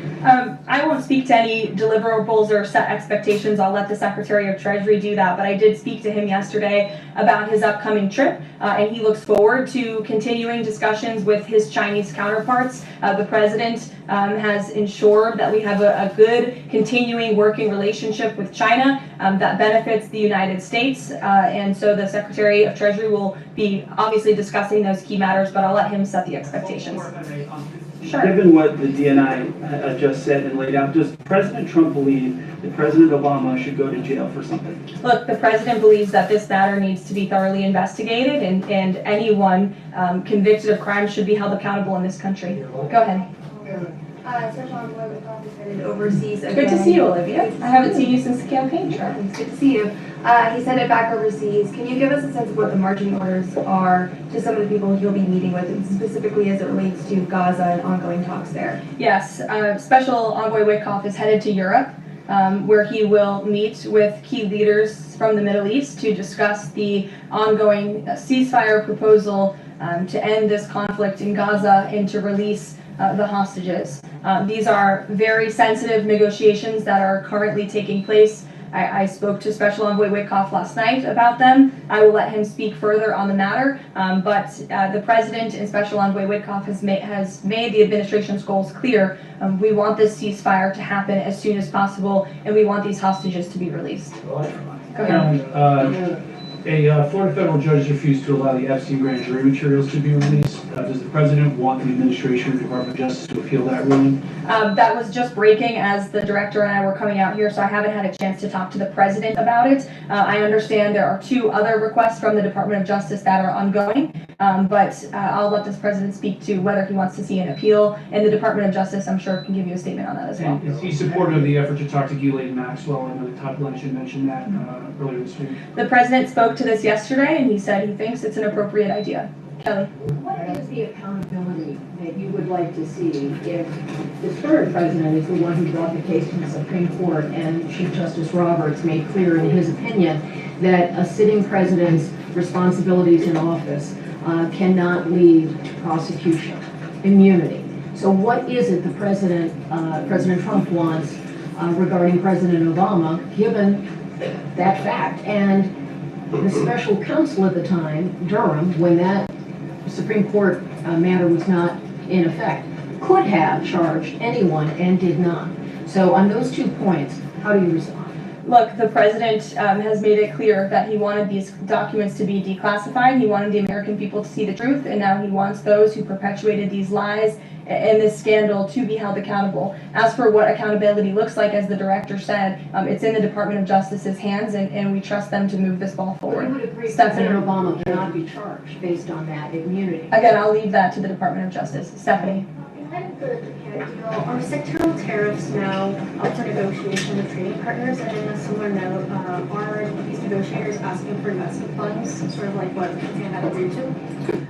I won't speak to any deliverables or set expectations. I'll let the Secretary of Treasury do that. But I did speak to him yesterday about his upcoming trip, and he looks forward to continuing discussions with his Chinese counterparts. The president has ensured that we have a good continuing working relationship with China that benefits the United States. And so the Secretary of Treasury will be obviously discussing those key matters, but I'll let him set the expectations. Sure. Given what the DNI just said and laid out, does President Trump believe that President Obama should go to jail for something? Look, the president believes that this matter needs to be thoroughly investigated, and anyone convicted of crime should be held accountable in this country. Go ahead. Overseas again. Good to see you, Olivia. I haven't seen you since the campaign trail. It's good to see you. He sent it back overseas. Can you give us a sense of what the marching orders are to some of the people he'll be meeting with, and specifically as it relates to Gaza and ongoing talks there? Yes, Special Envoy Wickoff is headed to Europe, where he will meet with key leaders from the Middle East to discuss the ongoing ceasefire proposal to end this conflict in Gaza and to release the hostages. These are very sensitive negotiations that are currently taking place I spoke to Special Envoy Witkoff last night about them. I will let him speak further on the matter, but the President and Special Envoy Witkoff has made the administration's goals clear. We want this ceasefire to happen as soon as possible, and we want these hostages to be released. Go ahead. A Florida federal judge refused to allow the Epstein grand jury materials to be released. Does the president want the administration and Department of Justice to appeal that ruling? That was just breaking as the director and I were coming out here, so I haven't had a chance to talk to the president about it. I understand there are 2 other requests from the Department of Justice that are ongoing, but I'll let this president speak to whether he wants to see an appeal, and the Department of Justice, I'm sure, can give you a statement on that as well. And is he supportive of the effort to talk to Ghislaine Maxwell? I know that Todd Blanchard mentioned that earlier this week. The president spoke to this yesterday, and he said he thinks it's an appropriate idea. Kelly? What is the accountability that you would like to see if the current president is the one who brought the case to the Supreme Court and Chief Justice Roberts made clear in his opinion that a sitting president's responsibilities in office cannot lead to prosecution, immunity? So what is it the President Trump wants regarding President Obama, given that fact? And the special counsel at the time, Durham, when that Supreme Court matter was not in effect, could have charged anyone and did not. So on those 2 points, how do you respond? Look, the president has made it clear that he wanted these documents to be declassified. He wanted the American people to see the truth, and now he wants those who perpetuated these lies and this scandal to be held accountable. As for what accountability looks like, as the director said, it's in the Department of Justice's hands, and we trust them to move this ball forward. You would agree Stephanie. President Obama cannot be charged based on that immunity. Again, I'll leave that to the Department of Justice. Stephanie. In light of the Japan deal, are sectoral tariffs now up for negotiation with trading partners? And in a similar note, are these negotiators asking for investment funds, sort of like what Japan had agreed to?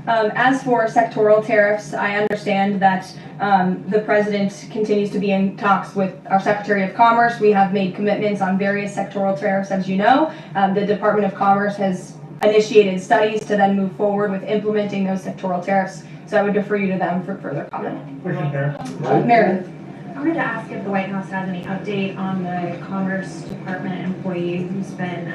As for sectoral tariffs, I understand that the president continues to be in talks with our Secretary of Commerce. We have made commitments on various sectoral tariffs, as you know. The Department of Commerce has initiated studies to then move forward with implementing those sectoral tariffs. So I would defer you to them for further comment. Meredith. I wanted to ask if the White House has any update on the Commerce Department employee who's been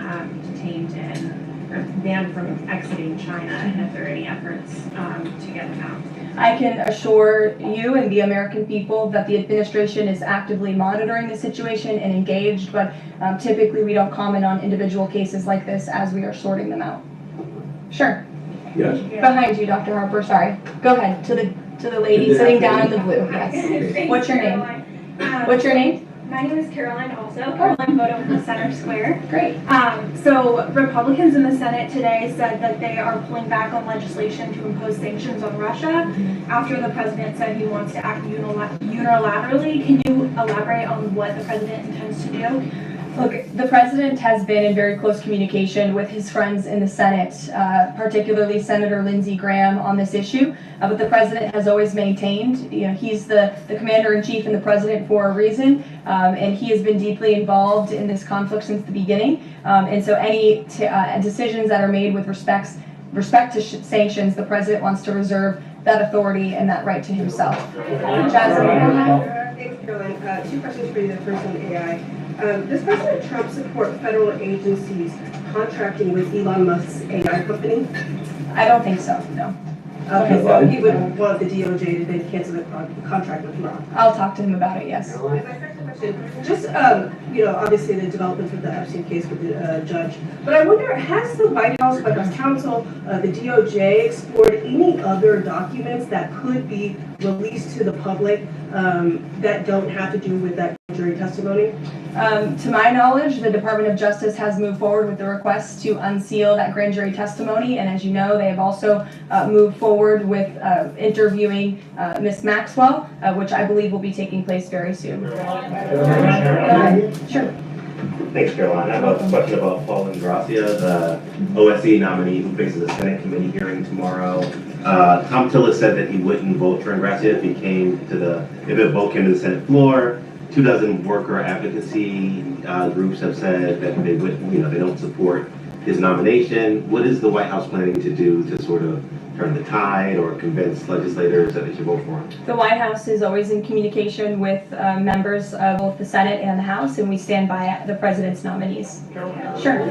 detained and or banned from exiting China, and if there are any efforts to get him out. I can assure you and the American people that the administration is actively monitoring the situation and engaged, but typically we don't comment on individual cases like this as we are sorting them out. Sure. Yes. Behind you, Dr. Harper, sorry. Go ahead, to the lady sitting down in the blue, yes. What's your name? What's your name? My name is Karoline also, Karoline Leavitt from Center Square. Great. So Republicans in the Senate today said that they are pulling back on legislation to impose sanctions on Russia after the president said he wants to act unilaterally. Can you elaborate on what the president intends to do? Look, the president has been in very close communication with his friends in the Senate, particularly Senator Lindsey Graham on this issue. But the president has always maintained, he's the commander-in-chief and the president for a reason, and he has been deeply involved in this conflict since the beginning. And so any decisions that are made with respect to sanctions, the president wants to reserve that authority and that right to himself. Jasmine. Thanks, Caroline. 2 questions for you. The first on AI. Does President Trump support federal agencies contracting with Elon Musk's AI company? I don't think so, no. Okay, so he would want the DOJ to then cancel the contract with Elon. I'll talk to him about it, yes. And my second question, just, obviously the developments with the Epstein case with the judge, but I wonder, has the White House counsel, the DOJ explored any other documents that could be released to the public that don't have to do with that jury testimony? To my knowledge, the Department of Justice has moved forward with the request to unseal that grand jury testimony, and as you know, they have also moved forward with interviewing Ms. Maxwell, which I believe will be taking place very soon. Sure. Thanks, Caroline. I have a question about Paul Ingracia, the OSC nominee who faces a Senate committee hearing tomorrow. Tom Tillis said that he wouldn't vote for Ingracia if a vote came to the Senate floor. 24 worker advocacy groups have said that they don't support his nomination. What is the White House planning to do to sort of turn the tide or convince legislators that they should vote for him? The White House is always in communication with members of both the Senate and the House, and we stand by the president's nominees. Sure.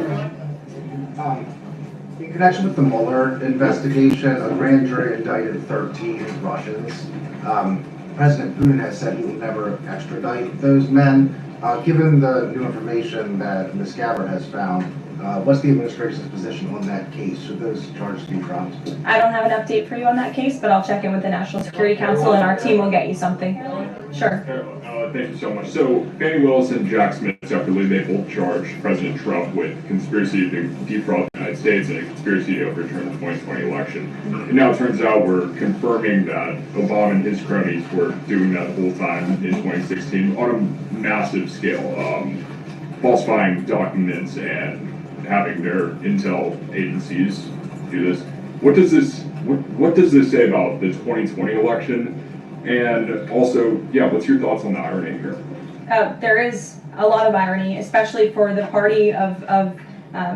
In connection with the Mueller investigation, a grand jury indicted 13 Russians. President Putin has said he will never extradite those men. Given the new information that Ms. Gabbard has found, what's the administration's position on that case? Should those charges be dropped? I don't have an update for you on that case, but I'll check in with the National Security Council and our team will get you something. Sure. Thank you so much. So, Fannie Willis and Jack Smith separately, they both charged President Trump with conspiracy to defraud the United States and a conspiracy to overturn the 2020 election. And now it turns out we're confirming that Obama and his cronies were doing that the whole time in 2016 on a massive scale, falsifying documents and having their intel agencies do this. What does this say about the 2020 election? And also, yeah, what's your thoughts on the irony here? There is a lot of irony, especially for the party of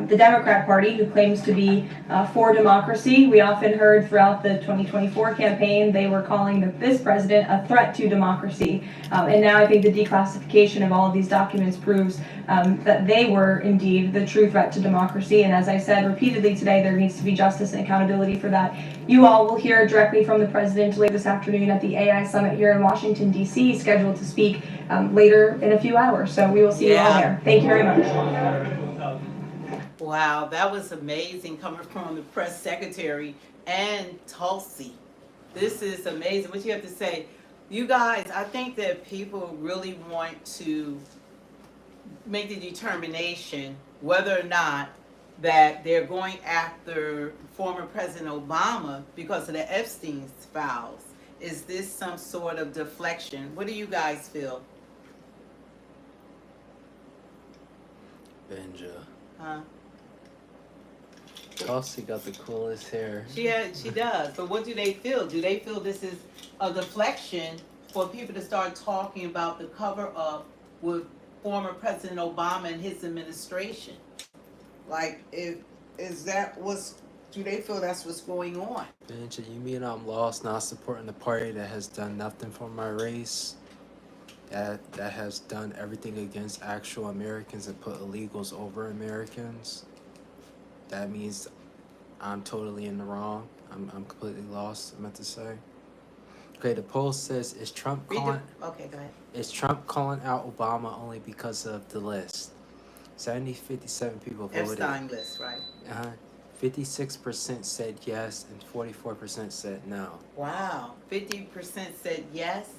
the Democrat Party, who claims to be for democracy. We often heard throughout the 2024 campaign they were calling this president a threat to democracy. And now I think the declassification of all of these documents proves that they were indeed the true threat to democracy. And as I said repeatedly today, there needs to be justice and accountability for that. You all will hear directly from the president later this afternoon at the AI Summit here in Washington, D.C., scheduled to speak later in a few hours. So we will see you all there. Thank you very much. Wow, that was amazing coming from the press secretary and Tulsi. This is amazing. What you have to say. You guys, I think that people really want to make the determination whether or not that they're going after former President Obama because of the Epstein files. Is this some sort of deflection? What do you guys feel? Benja. Huh? Tulsi got the coolest hair. She does. But what do they feel? Do they feel this is a deflection for people to start talking about the cover-up with former President Obama and his administration? Like, do they feel that's what's going on? Benja, you mean I'm lost not supporting the party that has done nothing for my race? That has done everything against actual Americans and put illegals over Americans? That means I'm totally in the wrong. I'm completely lost, I meant to say. Okay, the poll says, is Trump calling... Okay, go ahead. Is Trump calling out Obama only because of the list? 57 people voted. Epstein list, right? 56% said yes and 44% said no. Wow. 50% said yes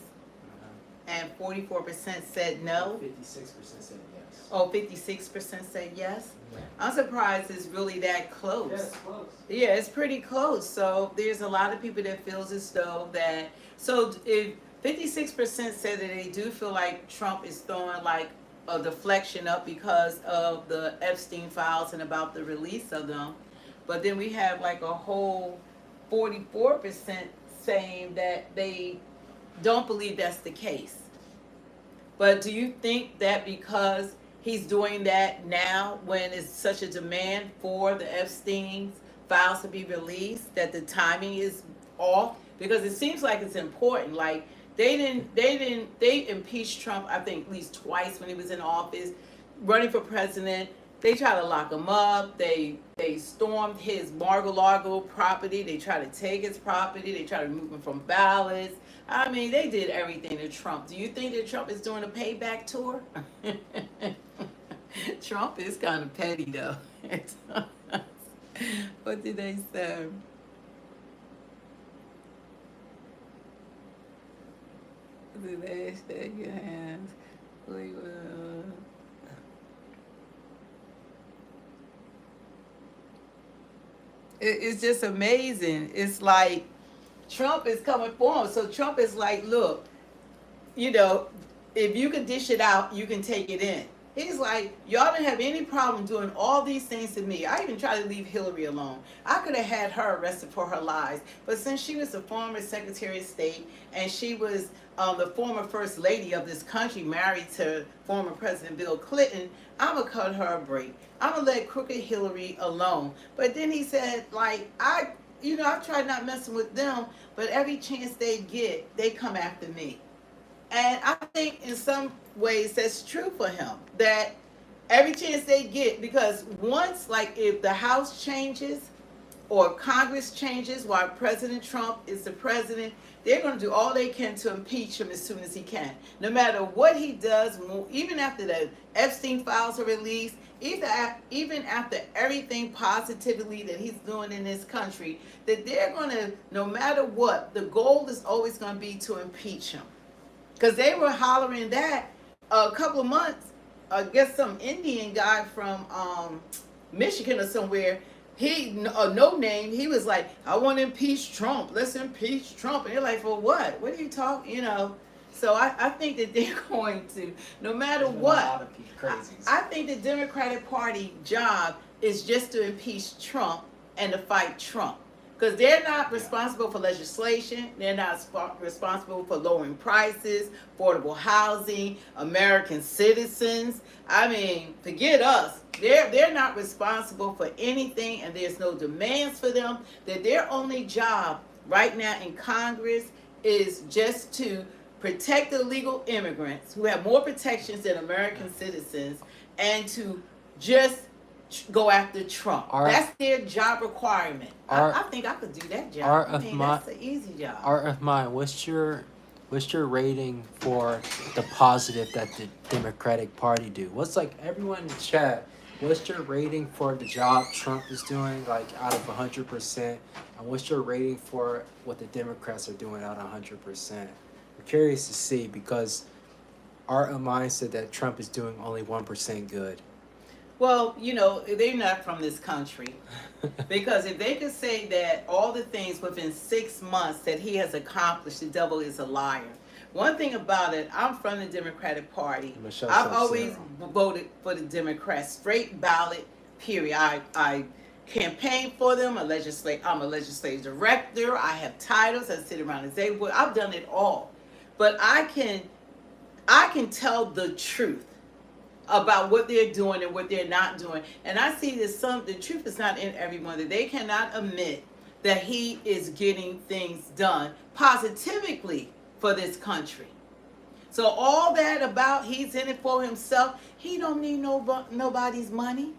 and 44% said no? 56% said yes. Oh, 56% said yes? Yeah. I'm surprised it's really that close. Yeah, it's close. Yeah, it's pretty close. So there's a lot of people that feels as though that... So if 56% said that they do feel like Trump is throwing like a deflection up because of the Epstein files and about the release of them. But then we have like a whole 44% saying that they don't believe that's the case. But do you think that because he's doing that now when it's such a demand for the Epstein files to be released, that the timing is off? Because it seems like it's important. Like they impeached Trump, I think, at least twice when he was in office, running for president. They tried to lock him up. They stormed his Mar-a-Lago property. They tried to take his property. They tried to remove him from ballots. I mean, they did everything to Trump. Do you think that Trump is doing a payback tour? Trump is kind of petty, though. What did they say? The hashtag your hands. We will. It's just amazing. It's like Trump is coming for him. So Trump is like, look, you know, if you can dish it out, you can take it in. He's like, y'all didn't have any problem doing all these things to me. I even tried to leave Hillary alone. I could have had her arrested for her lies. But since she was the former Secretary of State and she was the former First Lady of this country, married to former President Bill Clinton, I'm going to cut her a break. I'm going to let crooked Hillary alone. But then he said, like, I I try not messing with them, but every chance they get, they come after me. And I think in some ways that's true for him. That every chance they get, because once, like, if the House changes or Congress changes while President Trump is the president, they're going to do all they can to impeach him as soon as he can. No matter what he does, even after the Epstein files are released, even after everything positively that he's doing in this country, that they're going to, no matter what, the goal is always going to be to impeach him. Because they were hollering that a couple of months, I guess some Indian guy from Michigan or somewhere, no name, he was like, I want to impeach Trump. Let's impeach Trump. And they're like, for what? What are you talking, So I think that they're going to, no matter what, I think the Democratic Party job is just to impeach Trump and to fight Trump. Because they're not responsible for legislation. They're not responsible for lowering prices, affordable housing, American citizens. I mean, forget us. They're not responsible for anything, and there's no demands for them. That their only job right now in Congress is just to protect the illegal immigrants who have more protections than American citizens, and to just go after Trump. That's their job requirement. I think I could do that job. That's an easy job. Art of mine, what's your rating for the positive that the Democratic Party do? What's, like, everyone in the chat, what's your rating for the job Trump is doing, like, out of 100%? And what's your rating for what the Democrats are doing out of 100%? I'm curious to see, because Art of mine said that Trump is doing only 1% good. Well, they're not from this country. Because if they could say that all the things within 6 months that he has accomplished, the devil is a liar. One thing about it, I'm from the Democratic Party. I've always voted for the Democrats, straight ballot, period. I campaigned for them. I'm a legislative director. I have titles. I sit around the table. I've done it all. But I can tell the truth about what they're doing and what they're not doing. And I see that the truth is not in everyone, that they cannot admit that he is getting things done positively for this country. So all that about he's in it for himself, he don't need nobody's money.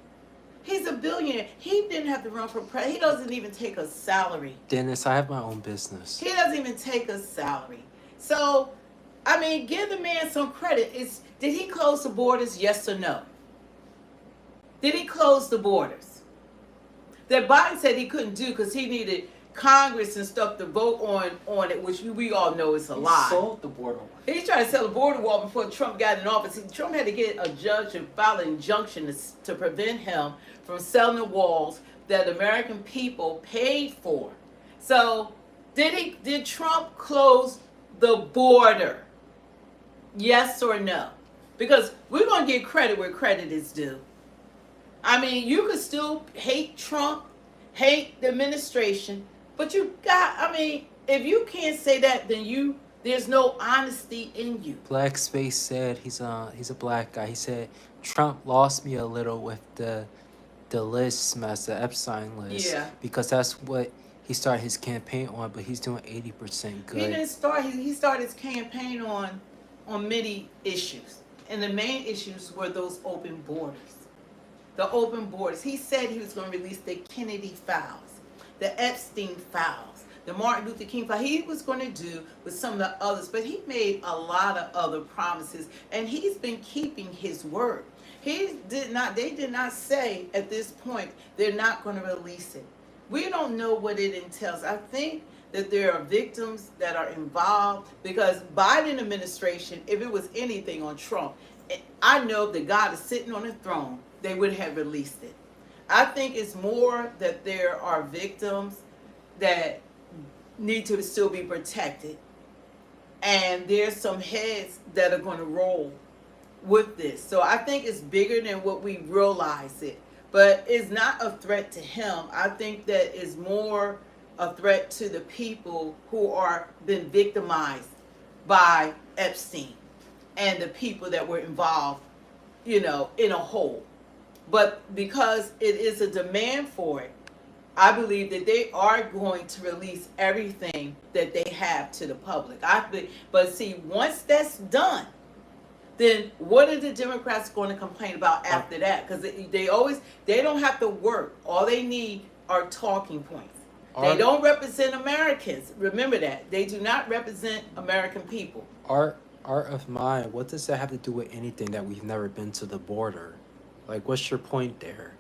He's a billionaire. He didn't have to run for president. He doesn't even take a salary. Dennis, I have my own business. He doesn't even take a salary. So, I mean, give the man some credit. Did he close the borders, yes or no? Did he close the borders? That Biden said he couldn't do because he needed Congress and stuff to vote on it, which we all know is a lie. He sold the border wall. He's trying to sell the border wall before Trump got in office. Trump had to get a judge to file an injunction to prevent him from selling the walls that American people paid for. So, did Trump close the border? Yes or no? Because we're going to give credit where credit is due. I mean, you could still hate Trump, hate the administration, but if you can't say that, then there's no honesty in you. Black Space said he's a black guy. He said Trump lost me a little with the list mess, the Epstein list. Yeah. Because that's what he started his campaign on, but he's doing 80% good. He didn't start. He started his campaign on many issues. And the main issues were those open borders. The open borders. He said he was going to release the Kennedy files, the Epstein files, the Martin Luther King files. He was going to do with some of the others, but he made a lot of other promises, and he's been keeping his word. They did not say at this point they're not going to release it. We don't know what it entails. I think that there are victims that are involved, because Biden administration, if it was anything on Trump, I know that God is sitting on the throne, they would have released it. I think it's more that there are victims that need to still be protected, and there's some heads that are going to roll with this. So I think it's bigger than what we realize it, but it's not a threat to him. I think that is more a threat to the people who are been victimized by Epstein and the people that were involved, in a whole. But because it is a demand for it, I believe that they are going to release everything that they have to the public. But see, once that's done, then what are the Democrats going to complain about after that? Because they don't have to work. All they need are talking points. They don't represent Americans. Remember that. They do not represent American people. Art of mine, what does that have to do with anything that we've never been to the border? Like, what's your point there?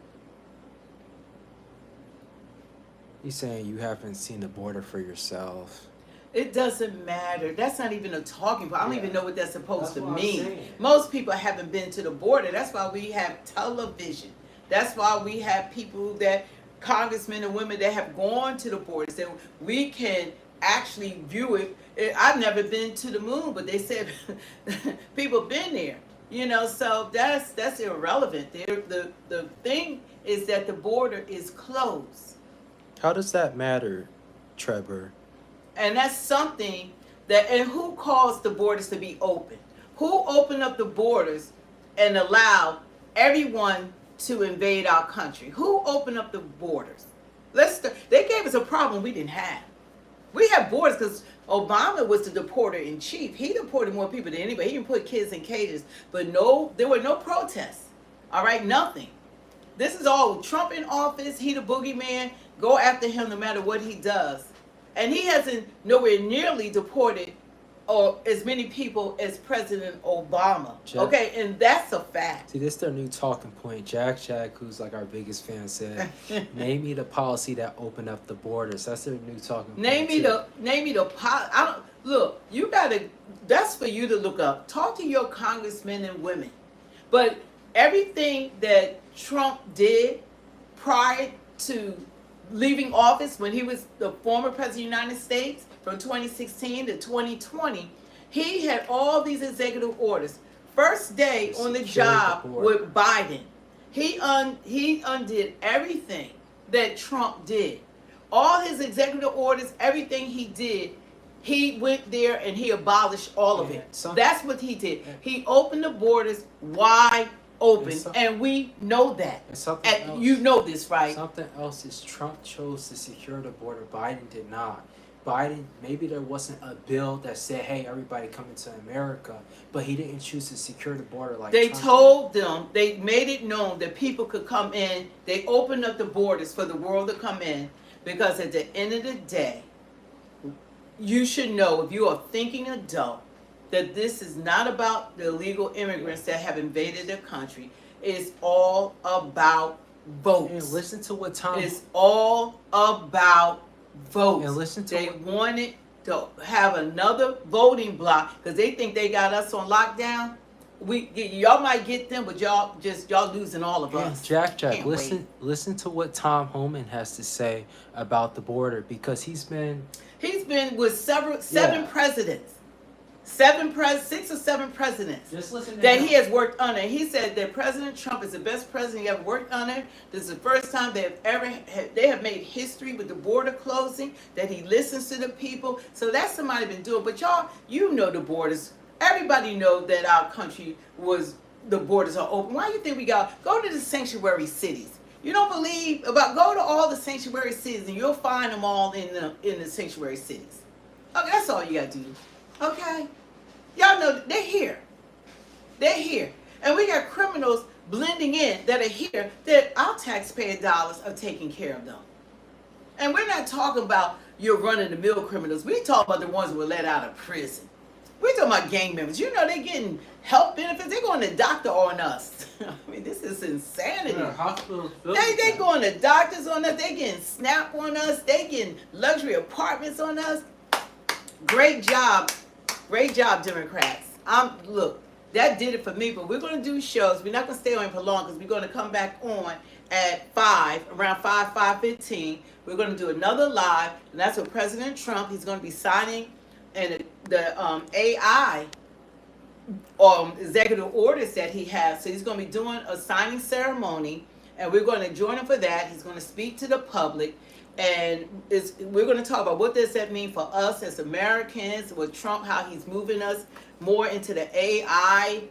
He's saying you haven't seen the border for yourself. It doesn't matter. That's not even a talking point. I don't even know what that's supposed to mean. Most people haven't been to the border. That's why we have television. That's why we have people that, congressmen and women that have gone to the border. So we can actually view it. I've never been to the moon, but they said people been there. You know, so that's irrelevant. The thing is that the border is closed. How does that matter, Trevor? And that's something that, and who caused the borders to be open? Who opened up the borders and allowed everyone to invade our country? Who opened up the borders? They gave us a problem we didn't have. We have borders because Obama was the deporter in chief. He deported more people than anybody. He even put kids in cages. But no, there were no protests. All right, nothing. This is all Trump in office. He the boogeyman. Go after him no matter what he does. And he hasn't nowhere nearly deported as many people as President Obama. Okay, and that's a fact. See, this is their new talking point. Jack, who's like our biggest fan, said, "Name me the policy that opened up the borders." That's their new talking point. Name me the policy. Look, you gotta. That's for you to look up. Talk to your congressmen and women. But everything that Trump did prior to leaving office, when he was the former president of the United States, from 2016 to 2020, he had all these executive orders. First day on the job with Biden, he undid everything that Trump did. All his executive orders, everything he did, he went there and he abolished all of it. That's what he did. He opened the borders wide open, and we know that. And you know this, right? Something else is Trump chose to secure the border. Biden did not. Biden, maybe there wasn't a bill that said, "Hey, everybody come into America," but he didn't choose to secure the border like they Trump told them. They made it known that people could come in. They opened up the borders for the world to come in, because at the end of the day, you should know, if you are a thinking adult, that this is not about the illegal immigrants that have invaded the country. It's all about votes. And listen to what Tom. It's all about votes. And listen to they wanted to have another voting block because they think they got us on lockdown. Y'all might get them, but y'all losing all of us. Jack, listen to what Tom Homan has to say about the border, because he's been with seven presidents. 6 or 7 presidents that he has worked under. He said that President Trump is the best president he ever worked under. This is the first time they have made history with the border closing, that he listens to the people. So that's somebody been doing. But y'all, you know the borders. Everybody know that our country the borders are open. Why do you think we go to the sanctuary cities? You don't believe go to all the sanctuary cities and you'll find them all in the sanctuary cities. Okay, that's all you gotta do. Okay? Y'all know they're here. They're here. And we got criminals blending in that are here that our taxpayer dollars are taking care of them. And we're not talking about your run-of-the-mill criminals. We're talking about the ones who were let out of prison. We're talking about gang members. You know they're getting health benefits. They're going to doctor on us. I mean, this is insanity. Hospitals. They going to doctors on us. They getting SNAP on us. They getting luxury apartments on us. Great job. Great job, Democrats. Look, that did it for me, but we're going to do shows. We're not going to stay on for long because we're going to come back on at 5, around 5:15. We're going to do another live, and that's with President Trump. He's going to be signing the AI executive orders that he has. So he's going to be doing a signing ceremony, and we're going to join him for that. He's going to speak to the public. And we're going to talk about what does that mean for us as Americans with Trump, how he's moving us more into the AI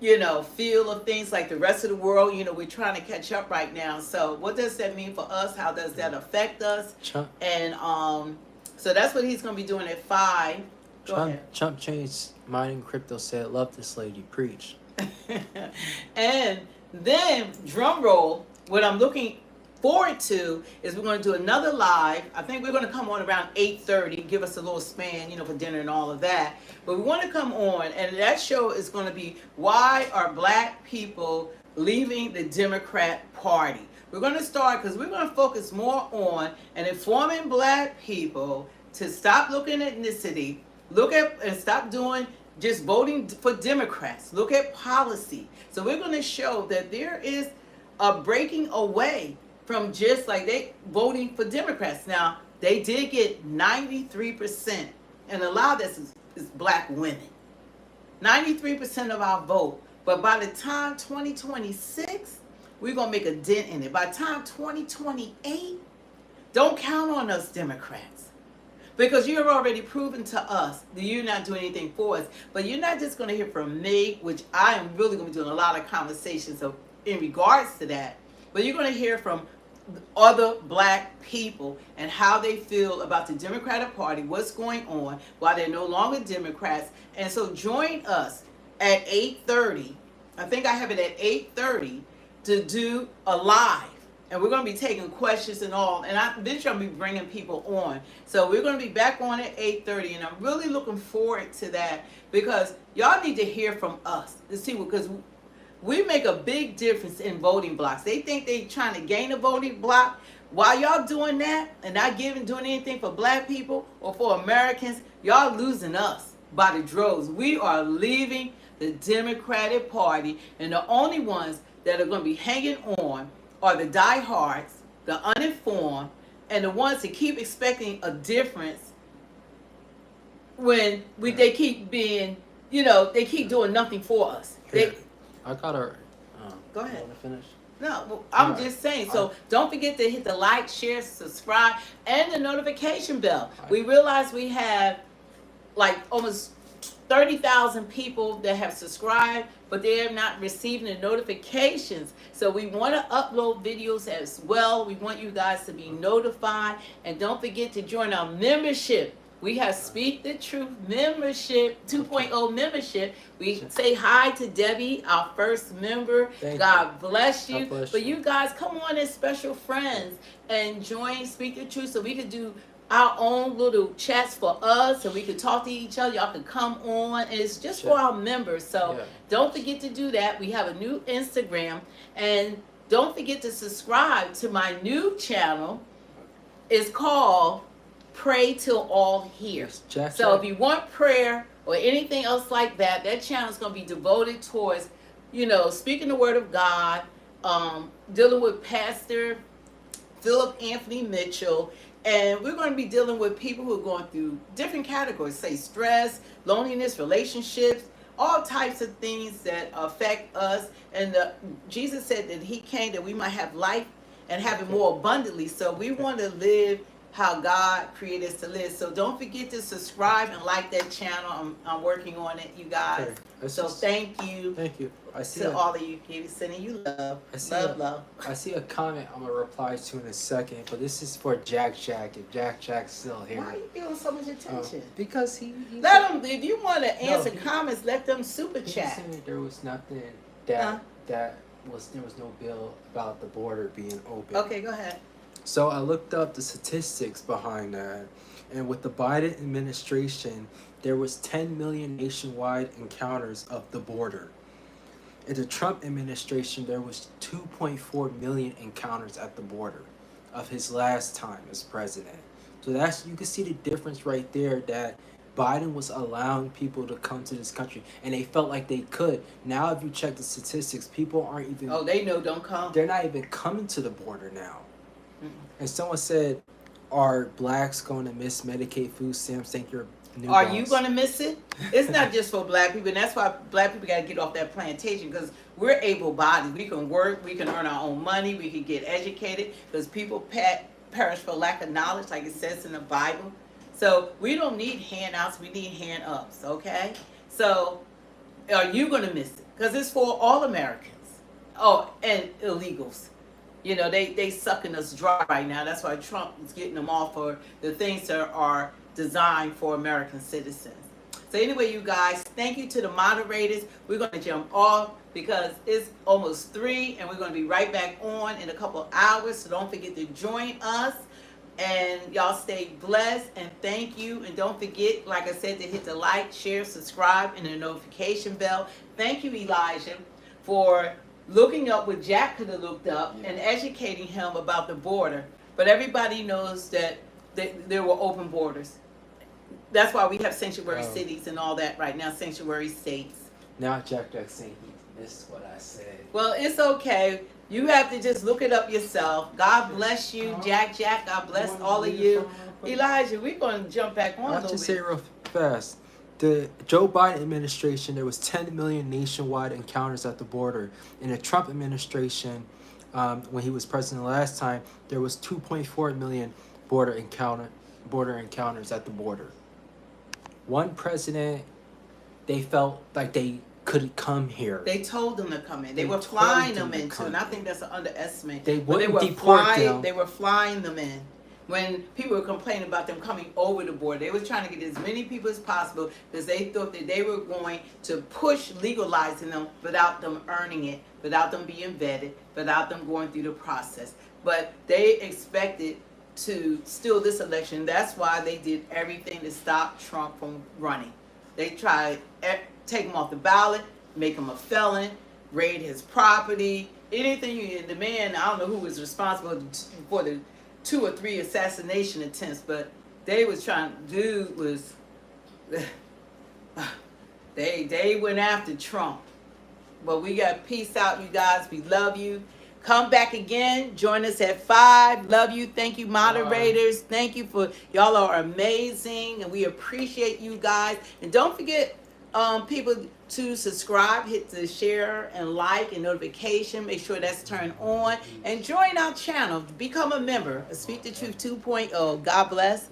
feel of things like the rest of the world. We're trying to catch up right now. So what does that mean for us? How does that affect us? And so that's what he's going to be doing at 5. Trump changed mining crypto, said, love this lady, preach. And then, drum roll, what I'm looking forward to is we're going to do another live. I think we're going to come on around 8:30, give us a little span, for dinner and all of that. But we want to come on, and that show is going to be, why are black people leaving the Democrat Party? We're going to start, because we're going to focus more on and informing black people to stop looking at ethnicity, and stop doing just voting for Democrats. Look at policy. So we're going to show that there is a breaking away from just like they voting for Democrats. Now, they did get 93%, and a lot of this is black women. 93% of our vote. But by the time 2026, we're going to make a dent in it. By the time 2028, don't count on us, Democrats. Because you have already proven to us that you're not doing anything for us. But you're not just going to hear from me, which I am really going to be doing a lot of conversations in regards to that. But you're going to hear from other black people and how they feel about the Democratic Party, what's going on, why they're no longer Democrats. And so join us at 8:30. I think I have it at 8:30 to do a live. And we're going to be taking questions and all. And eventually I'll be bringing people on. So we're going to be back on at 8:30. And I'm really looking forward to that, because y'all need to hear from us. Because we make a big difference in voting blocks. They think they're trying to gain a voting block. While y'all doing that and not doing anything for black people or for Americans, y'all losing us by the droves. We are leaving the Democratic Party. And the only ones that are going to be hanging on are the diehards, the uninformed, and the ones that keep expecting a difference when they keep being, they keep doing nothing for us. I got her. Go ahead. Want to finish? No, well, I'm just saying. So don't forget to hit the like, share, subscribe, and the notification bell. We realize we have like almost 30,000 people that have subscribed, but they're not receiving the notifications. So we want to upload videos as well. We want you guys to be notified. And don't forget to join our membership. We have Speak the Truth membership, 2.0 membership. We say hi to Debbie, our first member. God bless you. But you guys come on as special friends and join Speak the Truth so we can do our own little chats for us, so we can talk to each other. Y'all can come on, and it's just for our members. So don't forget to do that. We have a new Instagram, and don't forget to subscribe to my new channel. It's called Pray Till All Hear. So if you want prayer or anything else like that, that channel is going to be devoted towards, speaking the word of God, dealing with Pastor Philip Anthony Mitchell. And we're going to be dealing with people who are going through different categories, say stress, loneliness, relationships, all types of things that affect us. And Jesus said that he came that we might have life and have it more abundantly. So we want to live how God created us to live. So don't forget to subscribe and like that channel. I'm working on it, you guys. So thank you. Thank you. I see to all of you, sending you love. Love. I see a comment I'm gonna reply to in a second, but this is for Jack. If Jack's still here. Why are you giving so much attention? Because he let them. If you want to answer comments, let them super chat. Saying there was nothing there was no bill about the border being open. Okay, go ahead. So I looked up the statistics behind that, and with the Biden administration, there was 10 million nationwide encounters of the border. In the Trump administration, there was 2.4 million encounters at the border of his last time as president. So you can see the difference right there, that Biden was allowing people to come to this country, and they felt like they could. Now, if you check the statistics, people aren't even... Oh, they know don't come. They're not even coming to the border now. And someone said, are blacks going to miss Medicaid food stamps? Thank your new Are boss. you going to miss it? It's not just for black people. And that's why black people got to get off that plantation, because we're able-bodied. We can work. We can earn our own money. We can get educated, because people perish for lack of knowledge, like it says in the Bible. So we don't need handouts. We need hand-ups, okay? So are you going to miss it? because it's for all Americans. Oh, and illegals. You know, they sucking us dry right now. That's why Trump is getting them off for the things that are designed for American citizens. So anyway, you guys, thank you to the moderators. We're going to jump off because it's almost 3 and we're going to be right back on in a couple of hours. So don't forget to join us. And y'all stay blessed and thank you. And don't forget, like I said, to hit the like, share, subscribe, and the notification bell. Thank you, Elijah, for looking up what Jack could have looked up and educating him about the border. But everybody knows that there were open borders. That's why we have sanctuary cities and all that right now, sanctuary states. Now Jack's saying he missed what I said. Well, it's okay. You have to just look it up yourself. God bless you, Jack. God bless all of you. Elijah, we're going to jump back on a I'll little just bit. say real fast. The Joe Biden administration, there was 10 million nationwide encounters at the border. In the Trump administration, when he was president last time, there was 2.4 million border encounters at the border. One president, they felt like they couldn't come here. They told them to come in. They were flying them in too, and I think that's an underestimate. They wouldn't were deport flying, them. They were flying them in. When people were complaining about them coming over the border, they were trying to get as many people as possible because they thought that they were going to push legalizing them without them earning it, without them being vetted, without them going through the process. But they expected to steal this election. That's why they did everything to stop Trump from running. They tried to take him off the ballot, make him a felon, raid his property, anything. The man, I don't know who was responsible for the 2 or 3 assassination attempts, but they was trying to do was they went after Trump. But we got peace out, you guys. We love you. Come back again. Join us at 5. Love you. Thank you, moderators. Thank you for y'all are amazing, and we appreciate you guys. And don't forget, people, to subscribe, hit the share and like and notification. Make sure that's turned on, and join our channel. Become a member of Speak the Truth 2.0. God bless.